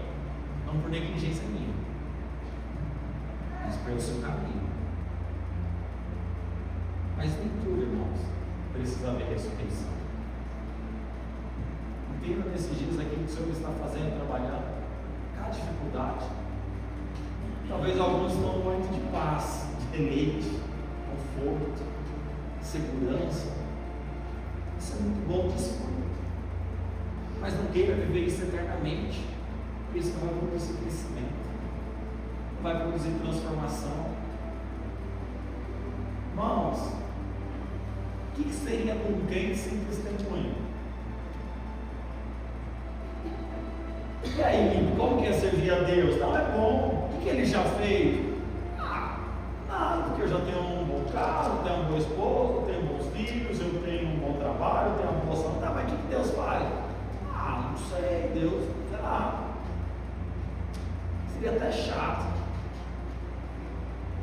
S2: não por negligência minha, mas pelo seu caminho. Mas nem tudo, irmãos, precisa haver ressurreição. Entenda nesses dias aquilo que o Senhor está fazendo, trabalhando, cada dificuldade. Talvez alguns estão num momento de paz, de deleite, conforto, segurança. Isso é muito bom, desfruta. Mas não queira viver isso eternamente. Isso não vai produzir crescimento, não vai produzir transformação. Irmãos, o que seria um crente sem testemunho? E aí, como que é servir a Deus? Não, é bom. O que ele já fez? Nada, porque eu já tenho um bom carro, eu tenho uma boa esposa, eu tenho bons filhos, eu tenho um bom trabalho, eu tenho uma boa saúde. Mas o que Deus faz? Não sei, Deus, sei lá. Seria até chato.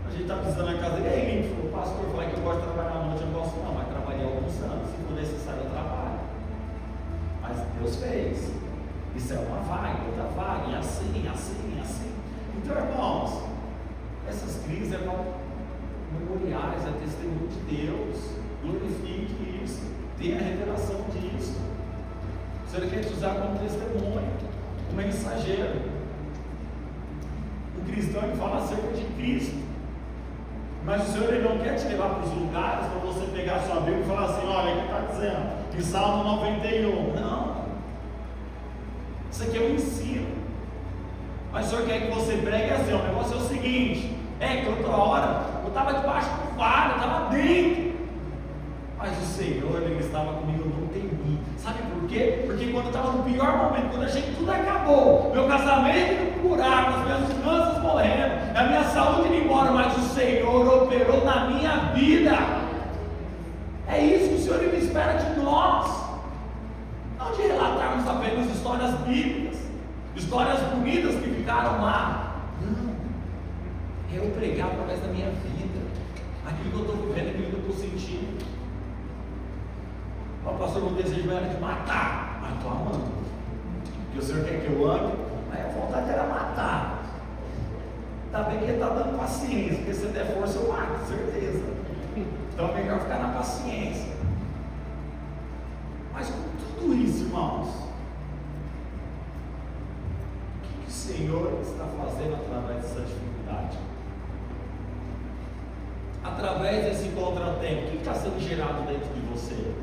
S2: A gente está precisando na casa dele, e aí, ele falou, pastor, eu falei que eu gosto de trabalhar à noite, eu não gosto não, mas trabalhei alguns anos, se for necessário eu trabalho. Mas Deus fez. Isso é uma vaga, outra vaga, e assim, assim, assim. Então, irmãos, essas crises é para memoriais, é testemunho de Deus. Glorifique isso, tenha a revelação disso. O Senhor quer te usar como testemunho, como mensageiro. O cristão ele fala acerca de Cristo, mas o Senhor ele não quer te levar para os lugares para você pegar a sua Bíblia e falar assim: olha, aqui está dizendo, em Salmo 91. Não. Isso aqui é um ensino. Mas o Senhor quer que você pregue assim. O negócio é o seguinte: que outra hora eu estava debaixo do vale, eu estava dentro, mas o Senhor ele estava comigo, eu não temi. Sabe por quê? Porque quando eu estava no pior momento, quando achei que tudo acabou, meu casamento indo pro buraco, as minhas finanças morrendo, a minha saúde indo embora, mas o Senhor operou na minha vida. É isso que o Senhor ele espera de nós. Não de relatarmos apenas histórias bíblicas, histórias bonitas que ficaram lá. Não. É eu pregar através da minha vida, aquilo que eu estou vivendo, aquilo que eu estou sentindo. O pastor, meu desejo era de matar, mas estou amando. Porque o Senhor quer que eu ame, mas a vontade era matar. Está bem que Ele está dando paciência, porque se der força eu mato, certeza. Então é melhor ficar na paciência. Mas com tudo isso, irmãos, o que o Senhor está fazendo através dessa dificuldade? Através desse contratempo, o que está sendo gerado dentro de você?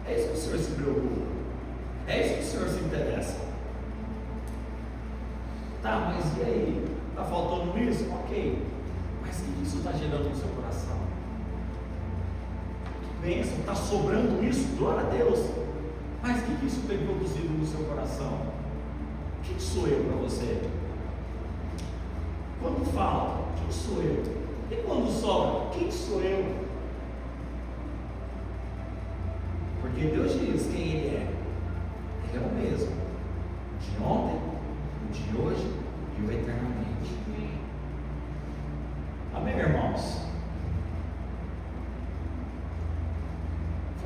S2: É isso que o Senhor se preocupa, é isso que o Senhor se interessa. Tá, mas e aí? Está faltando isso? Ok, mas o que isso está gerando no seu coração? Que bênção, está sobrando isso? Glória a Deus. Mas o que isso tem produzido no seu coração? Quem sou eu para você? Quando falta, quem sou eu? E quando sobra, quem sou eu? Porque Deus diz quem Ele é. Ele é o mesmo, de ontem, o de hoje e o eternamente. Amém, irmãos?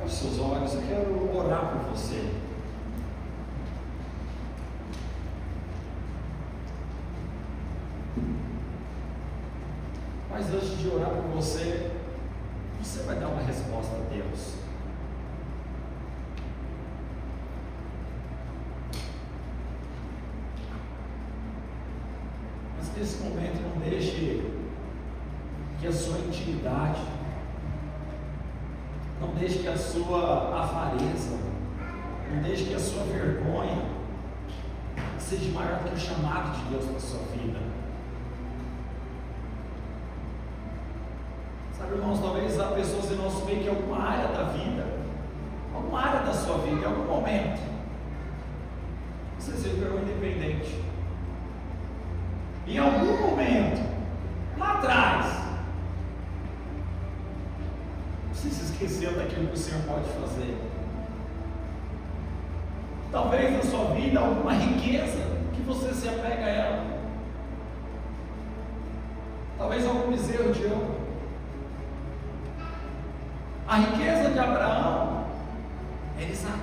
S2: Feche seus olhos, eu quero orar por você. Mas antes de orar por você, você vai dar uma resposta a Deus. Mas nesse momento não deixe que a sua intimidade, não deixe que a sua avareza, não deixe que a sua vergonha seja maior que o chamado de Deus para a sua vida. Sabe, irmãos, talvez há pessoas em nosso meio que em alguma área da vida, alguma área da sua vida, em algum momento, você se tornou independente. Em algum momento, lá atrás, você se esqueceu daquilo que o Senhor pode fazer. Talvez na sua vida alguma riqueza que você se apega a ela. Talvez algum bezerro de ouro. A riqueza de Abraão era Isaac.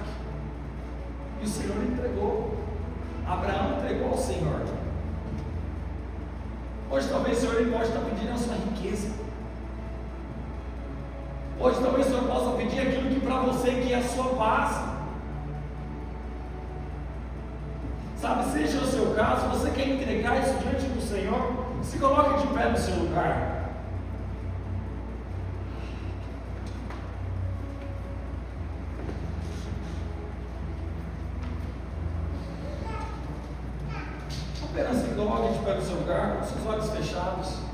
S2: E o Senhor entregou. Abraão entregou ao Senhor. Hoje talvez o Senhor pode estar pedindo a sua riqueza. Hoje talvez o Senhor possa pedir aquilo que para você que é a sua paz. Sabe, seja o seu caso, você quer entregar isso diante do Senhor, se coloque de pé no seu lugar. Apenas se coloque de pé no seu lugar, com seus olhos fechados.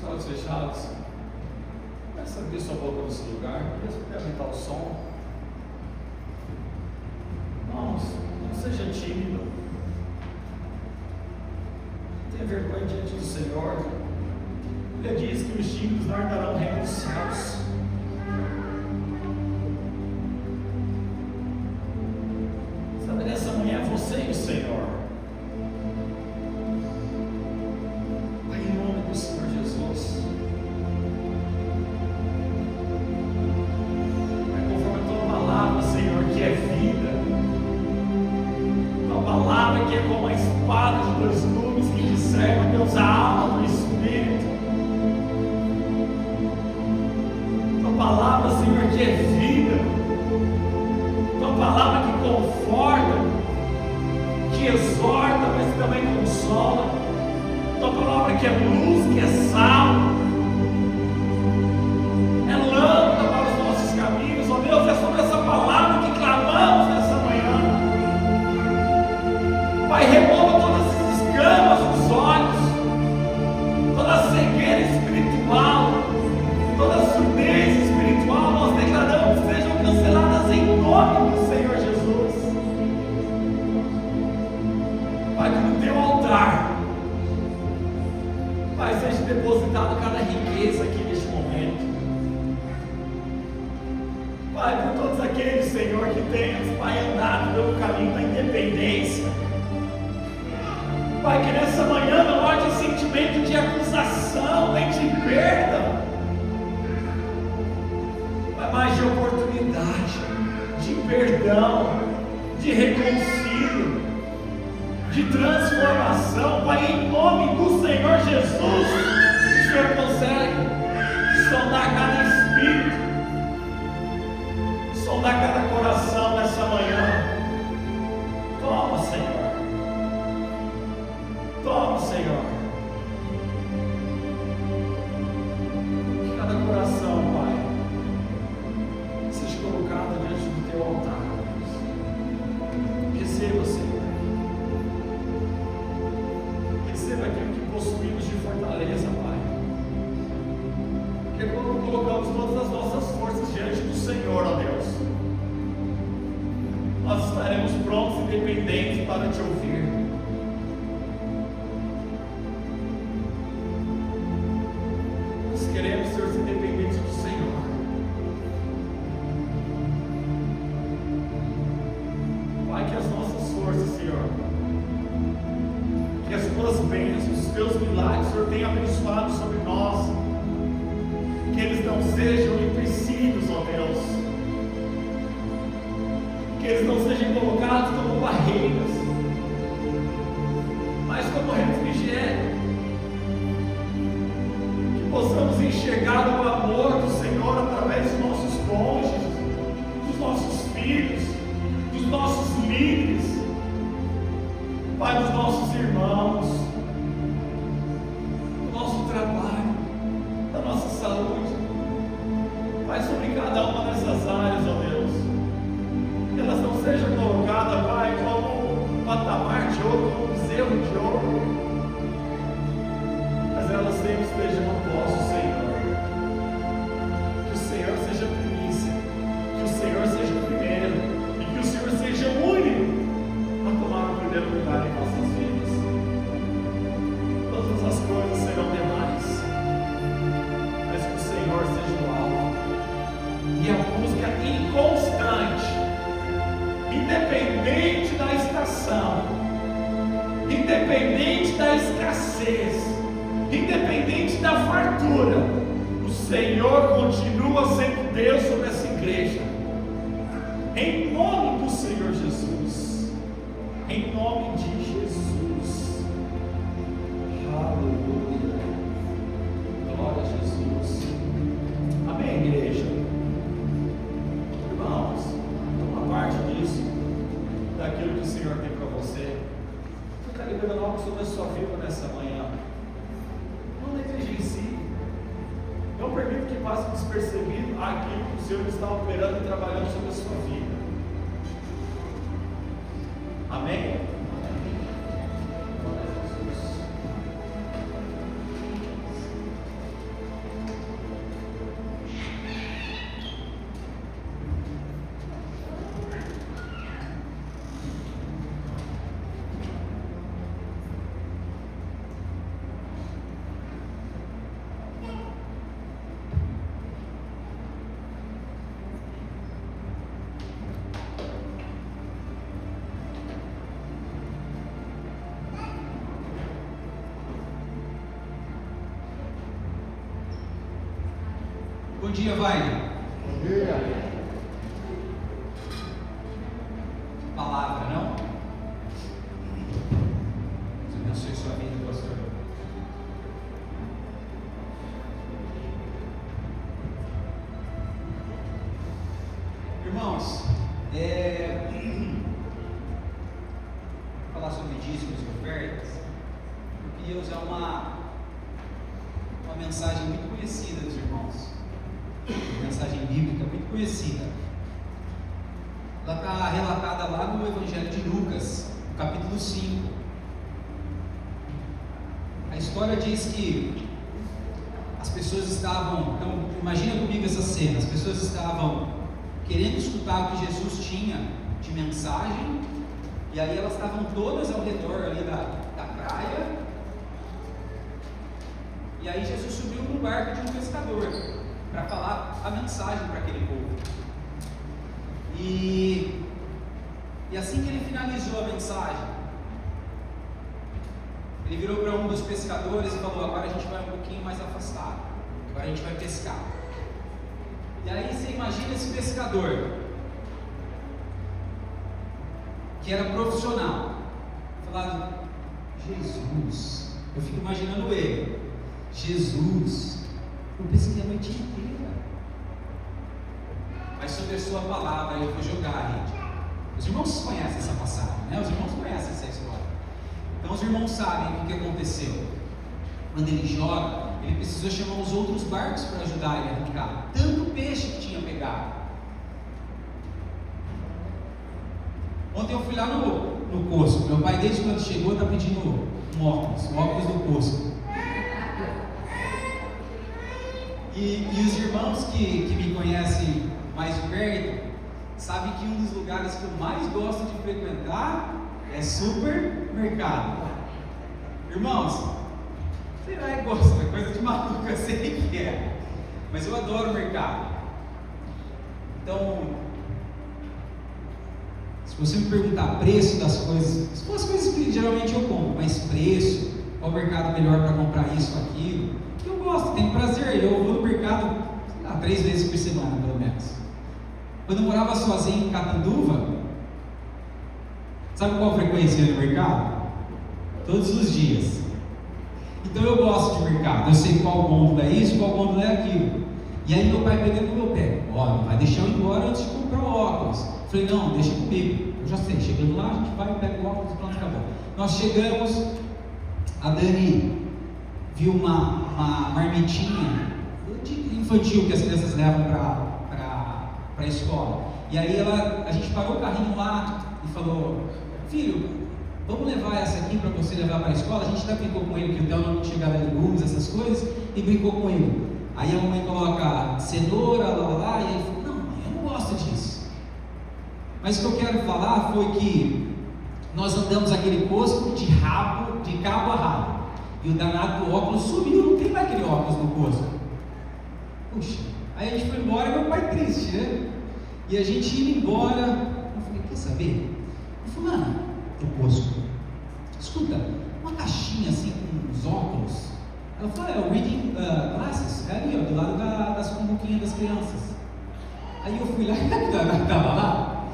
S2: Olhos fechados, começa a abrir sua boca no seu lugar, mesmo que aumentar o som. Irmãos, não seja tímido, não tenha vergonha diante do Senhor. Ele diz que os tímidos não herdarão o reino dos céus. Sabe, nessa manhã é você e o Senhor. Senhor Jesus, conforme a tua palavra, Senhor, que é vida, tua palavra que é como a espada de dois gumes que discerne, Deus, a alma do Espírito, tua palavra, Senhor, que é vida, tua palavra que conforta, que exorta, mas também consola. Tua palavra que é luz, que é sal, é lâmpada para os nossos caminhos, ó Deus, é sobre essa palavra que clamamos nessa manhã. Pai, remova todas as escamas dos olhos, toda a cegueira espiritual, toda a surdez espiritual, nós declaramos que sejam canceladas em nome do Senhor Jesus. Pai, que no teu altar, Pai, seja depositado cada riqueza aqui neste momento. Pai, por todos aqueles, Senhor, que têm, Pai, andado pelo caminho da independência. Pai, que nessa manhã não haja sentimento de acusação, nem de perda, mas de oportunidade, de perdão, de reconcílio, de transformação. Pai, em nome do Senhor Jesus, o Senhor consegue sondar cada espírito, sondar cada coração nessa manhã. Toma, Senhor. Toma, Senhor. Que cada coração, Pai, seja colocado diante do teu altar. Receba, Senhor. Receba aquilo que possuímos de fortaleza, Pai. Porque quando colocamos todas as nossas forças diante do Senhor, ó Deus, nós estaremos prontos e dependentes para te ouvir. Nós queremos ser independentes do Senhor. Pai, que as nossas forças, Senhor, que as tuas bênçãos, teus milagres, Senhor, tenha abençoado sobre nós. Que eles não sejam empecilhos, ó Deus. Que eles não sejam colocados como barreiras, mas como refrigério. Que possamos enxergar o amor do Senhor através dos nossos cônjuges, dos nossos filhos, dos nossos líderes, Pai, dos nossos irmãos, do nosso trabalho, da nossa saúde. Pai, sobre cada uma dessas áreas, ó Deus, que elas não sejam colocadas, Pai, como um patamar de ouro, como um bezerro de ouro, mas elas sempre estejam no vosso Senhor. Que o Senhor seja a primícia, que o Senhor seja o primeiro, e que o Senhor seja o único a tomar o primeiro lugar em nossas vidas. Todas as coisas serão demais, mas que o Senhor seja o alvo. E a busca inconstante, independente da estação, independente da escassez, independente da fartura, o Senhor continua sendo Deus sobre essa igreja. Em nome do Senhor Jesus, em nome de Jesus. Aleluia. Glória a Jesus. Amém, igreja. Irmãos, toma parte disso, daquilo que o Senhor tem para você. Você está liberando algo sobre a sua vida nessa manhã. Não negligencie. Não permita que passe despercebido aquilo que o Senhor está operando e trabalhando sobre a sua vida. Amém? Glória a Jesus.
S3: Bom dia, Wagner.
S1: Bom dia.
S3: Palavra, não? Deus abençoe sua vida, pastor. Irmãos, falar sobre dízimos e ofertas, eu queria usar uma mensagem muito conhecida dos irmãos. Uma mensagem bíblica muito conhecida. Ela está relatada lá no Evangelho de Lucas, no capítulo 5. A história diz que as pessoas estavam, então imagina comigo essa cena, as pessoas estavam querendo escutar o que Jesus tinha de mensagem, e aí elas estavam todas ao redor ali da praia, e aí Jesus subiu no barco de um pescador para falar a mensagem para aquele povo. E assim que ele finalizou a mensagem, ele virou para um dos pescadores e falou: agora a gente vai um pouquinho mais afastado, agora a gente vai pescar. E aí você imagina esse pescador, que era profissional, falando: Jesus, eu fico imaginando ele, Jesus, eu pesquei a noite inteira, mas sobre a sua palavra eu vou jogar a rede. Os irmãos conhecem essa passagem, né? Os irmãos conhecem essa história. Então os irmãos sabem o que aconteceu. Quando ele joga, ele precisou chamar os outros barcos para ajudar ele a arrancar tanto peixe que tinha pegado. Ontem eu fui lá no poço. Meu pai, desde quando chegou, está pedindo um óculos do poço. E os irmãos que me conhecem mais de perto sabem que um dos lugares que eu mais gosto de frequentar é supermercado. Irmãos, será que gosta? É coisa de maluco, eu sei que é, mas eu adoro o mercado. Então, se você me perguntar preço das coisas, são as coisas que geralmente eu compro, mas preço, qual mercado melhor para comprar isso, aquilo. Eu gosto, tenho prazer, eu vou no mercado, sei lá, 3 vezes por semana, pelo menos. Quando eu morava sozinho em Catanduva, sabe qual a frequência eu ia no mercado? Todos os dias. Então eu gosto de mercado, eu sei qual gôndola é isso, qual gôndola é aquilo. E aí meu pai pegando no meu pé, ó, não vai deixar eu ir embora antes de comprar o óculos. Eu falei, não, deixa comigo, eu já sei, chegando lá a gente vai, pega o óculos e pronto, acabou. Nós chegamos, a Dani viu uma marmitinha infantil que as crianças levam para a escola. E aí a gente parou o carrinho lá e falou, filho, vamos levar essa aqui para você levar para a escola. A gente até brincou com ele que o Theo não chegava legumes, essas coisas, e brincou com ele. Aí a mamãe coloca cenoura, lá, e ele falou, não, mãe, eu não gosto disso. Mas o que eu quero falar foi que nós andamos aquele posto de cabo a rabo. E o danado do óculos sumiu, não tem mais aquele óculos no posto. Puxa, aí a gente foi embora e meu pai triste, né? E a gente indo embora, eu falei, quer saber? Fulana, do posto, escuta, uma caixinha assim com uns óculos. Ela falou, é o reading glasses, é ali, ó, do lado das cumbuquinhas das crianças. Aí eu fui lá e estava lá.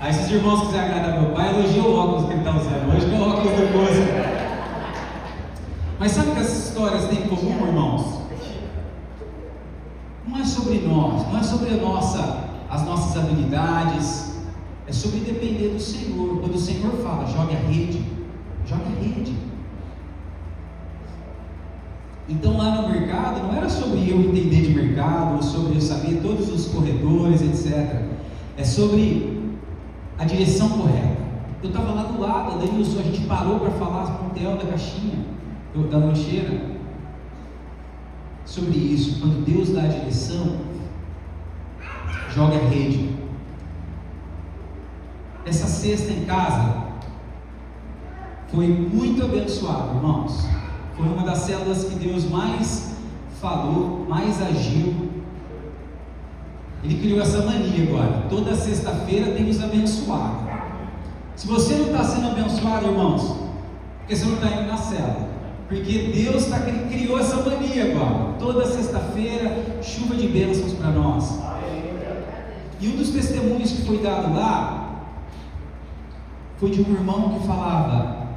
S3: Aí esses irmãos que quiserem agradar meu pai, elogiam o óculos que ele está usando hoje, que é o óculos do posto. Mas sabe o que essas histórias têm em comum, irmãos? Não é sobre nós, não é sobre as nossas habilidades, é sobre depender do Senhor. Quando o Senhor fala, jogue a rede, jogue a rede. Então lá no mercado, não era sobre eu entender de mercado, ou sobre eu saber todos os corredores, etc. É sobre a direção correta. Eu estava lá do lado, a gente parou para falar com o Theo da caixinha, da lancheira, sobre isso. Quando Deus dá a direção, joga a rede. Essa sexta em casa foi muito abençoada, irmãos. Foi uma das células que Deus mais falou, mais agiu. Ele criou essa mania agora. Toda sexta-feira tem nos abençoado. Se você não está sendo abençoado, irmãos, porque você não está indo na célula. Porque Deus criou essa mania agora. Toda sexta-feira, chuva de bênçãos para nós. E um dos testemunhos que foi dado lá foi de um irmão que falava: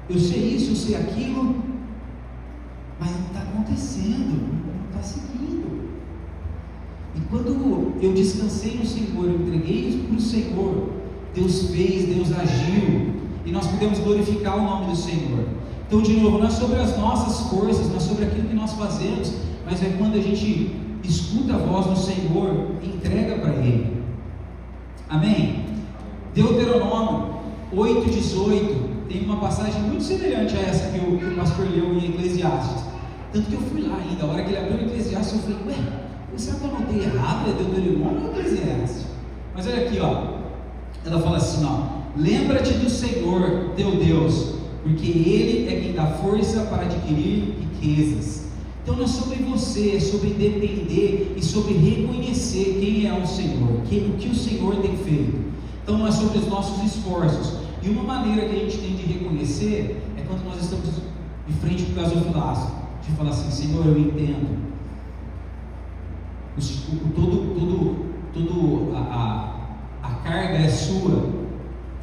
S3: eu sei isso, eu sei aquilo, mas não está acontecendo, não está seguindo. E quando eu descansei no Senhor, eu entreguei isso para o Senhor, Deus fez, Deus agiu, e nós podemos glorificar o nome do Senhor. Então, de novo, não é sobre as nossas forças, não é sobre aquilo que nós fazemos, mas é quando a gente escuta a voz do Senhor e entrega para Ele. Amém? Deuteronômio 8,18 tem uma passagem muito semelhante a essa que o pastor leu em Eclesiastes. Tanto que eu fui lá ainda, a hora que ele abriu o Eclesiastes, eu falei, será que eu anotei errado? É Deuteronômio ou Eclesiastes? Mas olha aqui, ó. Ela fala assim, ó: lembra-te do Senhor, teu Deus, porque Ele é quem dá força para adquirir riquezas. Então não é sobre você, é sobre depender e sobre reconhecer quem é o Senhor, o que o Senhor tem feito. Então não é sobre os nossos esforços. E uma maneira que a gente tem de reconhecer é quando nós estamos de frente para o gasofilácio, de falar assim: Senhor, eu entendo. A carga é sua,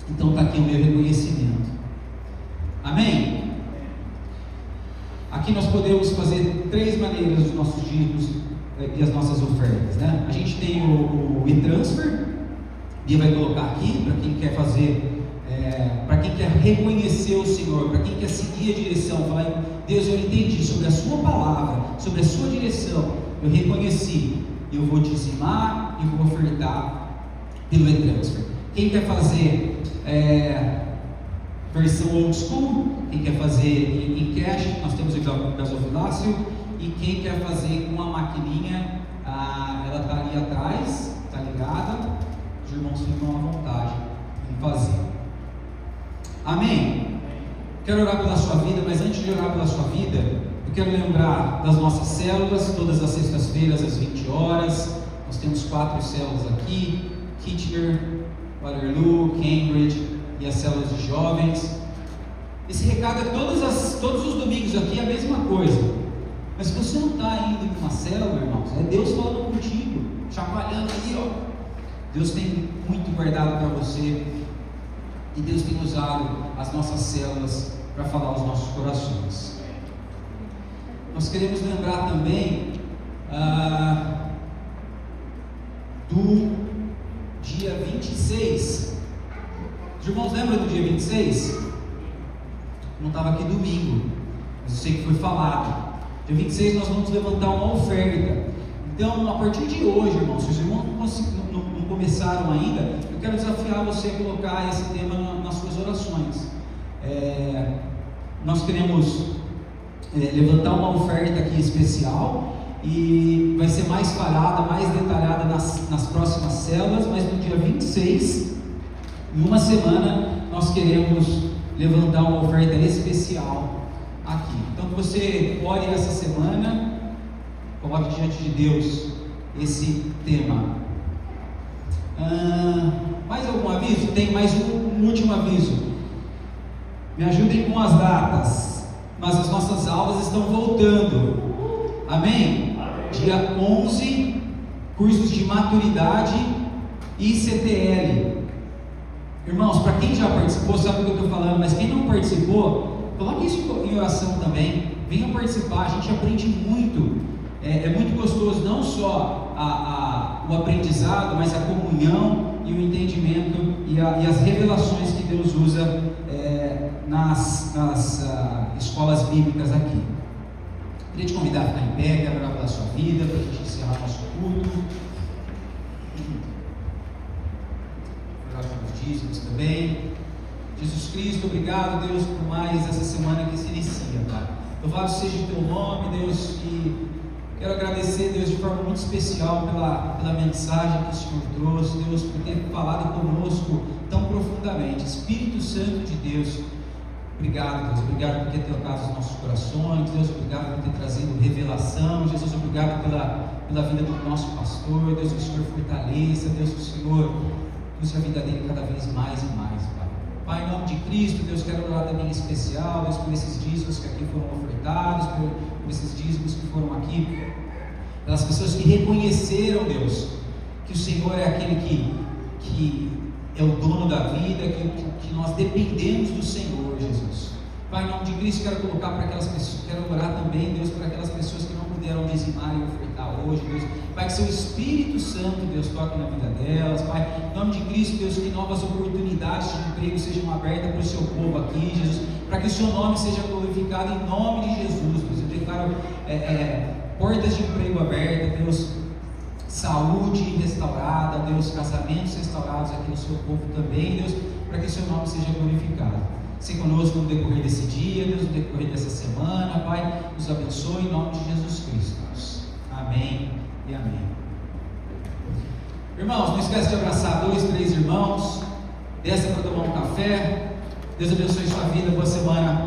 S3: então está aqui o meu reconhecimento. Amém? Aqui nós podemos fazer 3 maneiras os nossos dízimos e as nossas ofertas, né? A gente tem o e-transfer, Bia vai colocar aqui para quem quer fazer, para quem quer reconhecer o Senhor, para quem quer seguir a direção, falar: Deus, eu entendi sobre a sua palavra, sobre a sua direção, eu reconheci, eu vou dizimar e vou ofertar pelo e-transfer. Quem quer fazer versão old school, quem quer fazer em cash, nós temos o gasofilácio. E quem quer fazer com a maquininha, ela está ali atrás, está ligada. Os irmãos ficam à vontade em fazer. Amém? Quero orar pela sua vida, mas antes de orar pela sua vida, eu quero lembrar das nossas células, todas as sextas-feiras às 20 horas. Nós temos 4 células aqui: Kitchener, Waterloo, Cambridge e as células de jovens. Esse recado é todos os domingos aqui é a mesma coisa. Mas se você não está indo em uma célula, irmãos, é Deus falando contigo, chacoalhando aí, ó. Deus tem muito guardado para você, e Deus tem usado as nossas células para falar aos nossos corações. Nós queremos lembrar também do dia 26. Os irmãos lembram do dia 26? Não estava aqui domingo, mas eu sei que foi falado. Dia 26 nós vamos levantar uma oferta. Então, a partir de hoje, irmãos, se os irmãos não começaram ainda, eu quero desafiar você a colocar esse tema nas suas orações. Nós queremos levantar uma oferta aqui especial, e vai ser mais falada, mais detalhada nas próximas células, mas no dia 26, em uma semana, nós queremos levantar uma oferta especial aqui. Então, que você ore essa semana, coloque diante de Deus esse tema. Mais algum aviso? Tem mais um último aviso. Me ajudem com as datas, mas as nossas aulas estão voltando. Amém? Dia 11, cursos de maturidade e CTL. Irmãos, para quem já participou, sabe o que eu estou falando, mas quem não participou, coloque isso em oração também. Venham participar, a gente aprende muito. É muito gostoso, não só o aprendizado, mas a comunhão e o entendimento e as revelações que Deus usa nas escolas bíblicas aqui. Queria te convidar a ficar em pé, quero orar pela sua vida, para a gente encerrar nosso culto. Orar pelos dízimos também. Jesus Cristo, obrigado, Deus, por mais essa semana que se inicia, Pai. Louvado seja o teu nome, Deus, e quero agradecer, Deus, de forma muito especial pela mensagem que o Senhor trouxe, Deus, por ter falado conosco tão profundamente. Espírito Santo de Deus, obrigado, Deus, obrigado por ter tocado os nossos corações, Deus, obrigado por ter trazido revelação, Jesus, obrigado pela vida do nosso pastor, Deus, que o Senhor fortaleça, Deus, que o Senhor use a vida dele cada vez mais e mais, Pai. Pai, em nome de Cristo, Deus, quero orar também em especial, Deus, por esses dízimos que aqui foram ofertados, por esses dízimos que foram aqui, pelas pessoas que reconheceram, Deus, que o Senhor é aquele que é o dono da vida, que nós dependemos do Senhor, Jesus. Pai, em nome de Cristo, quero colocar para aquelas pessoas, quero orar também, Deus, para aquelas pessoas que não puderam dizimar e ofertar hoje, Deus. Pai, que seu Espírito Santo, Deus, toque na vida delas, Pai, em nome de Cristo, Deus, que novas oportunidades de emprego sejam abertas para o seu povo aqui, Jesus, para que o seu nome seja glorificado em nome de Jesus, Deus. Eu declaro portas de emprego abertas, Deus, saúde restaurada, Deus, casamentos restaurados aqui no seu povo também, Deus, para que o seu nome seja glorificado. Se conosco no decorrer desse dia, Deus, no decorrer dessa semana, Pai, nos abençoe em nome de Jesus Cristo. Amém e amém. Irmãos, não esquece de abraçar 2, 3 irmãos, desça para tomar um café. Deus abençoe sua vida, boa semana.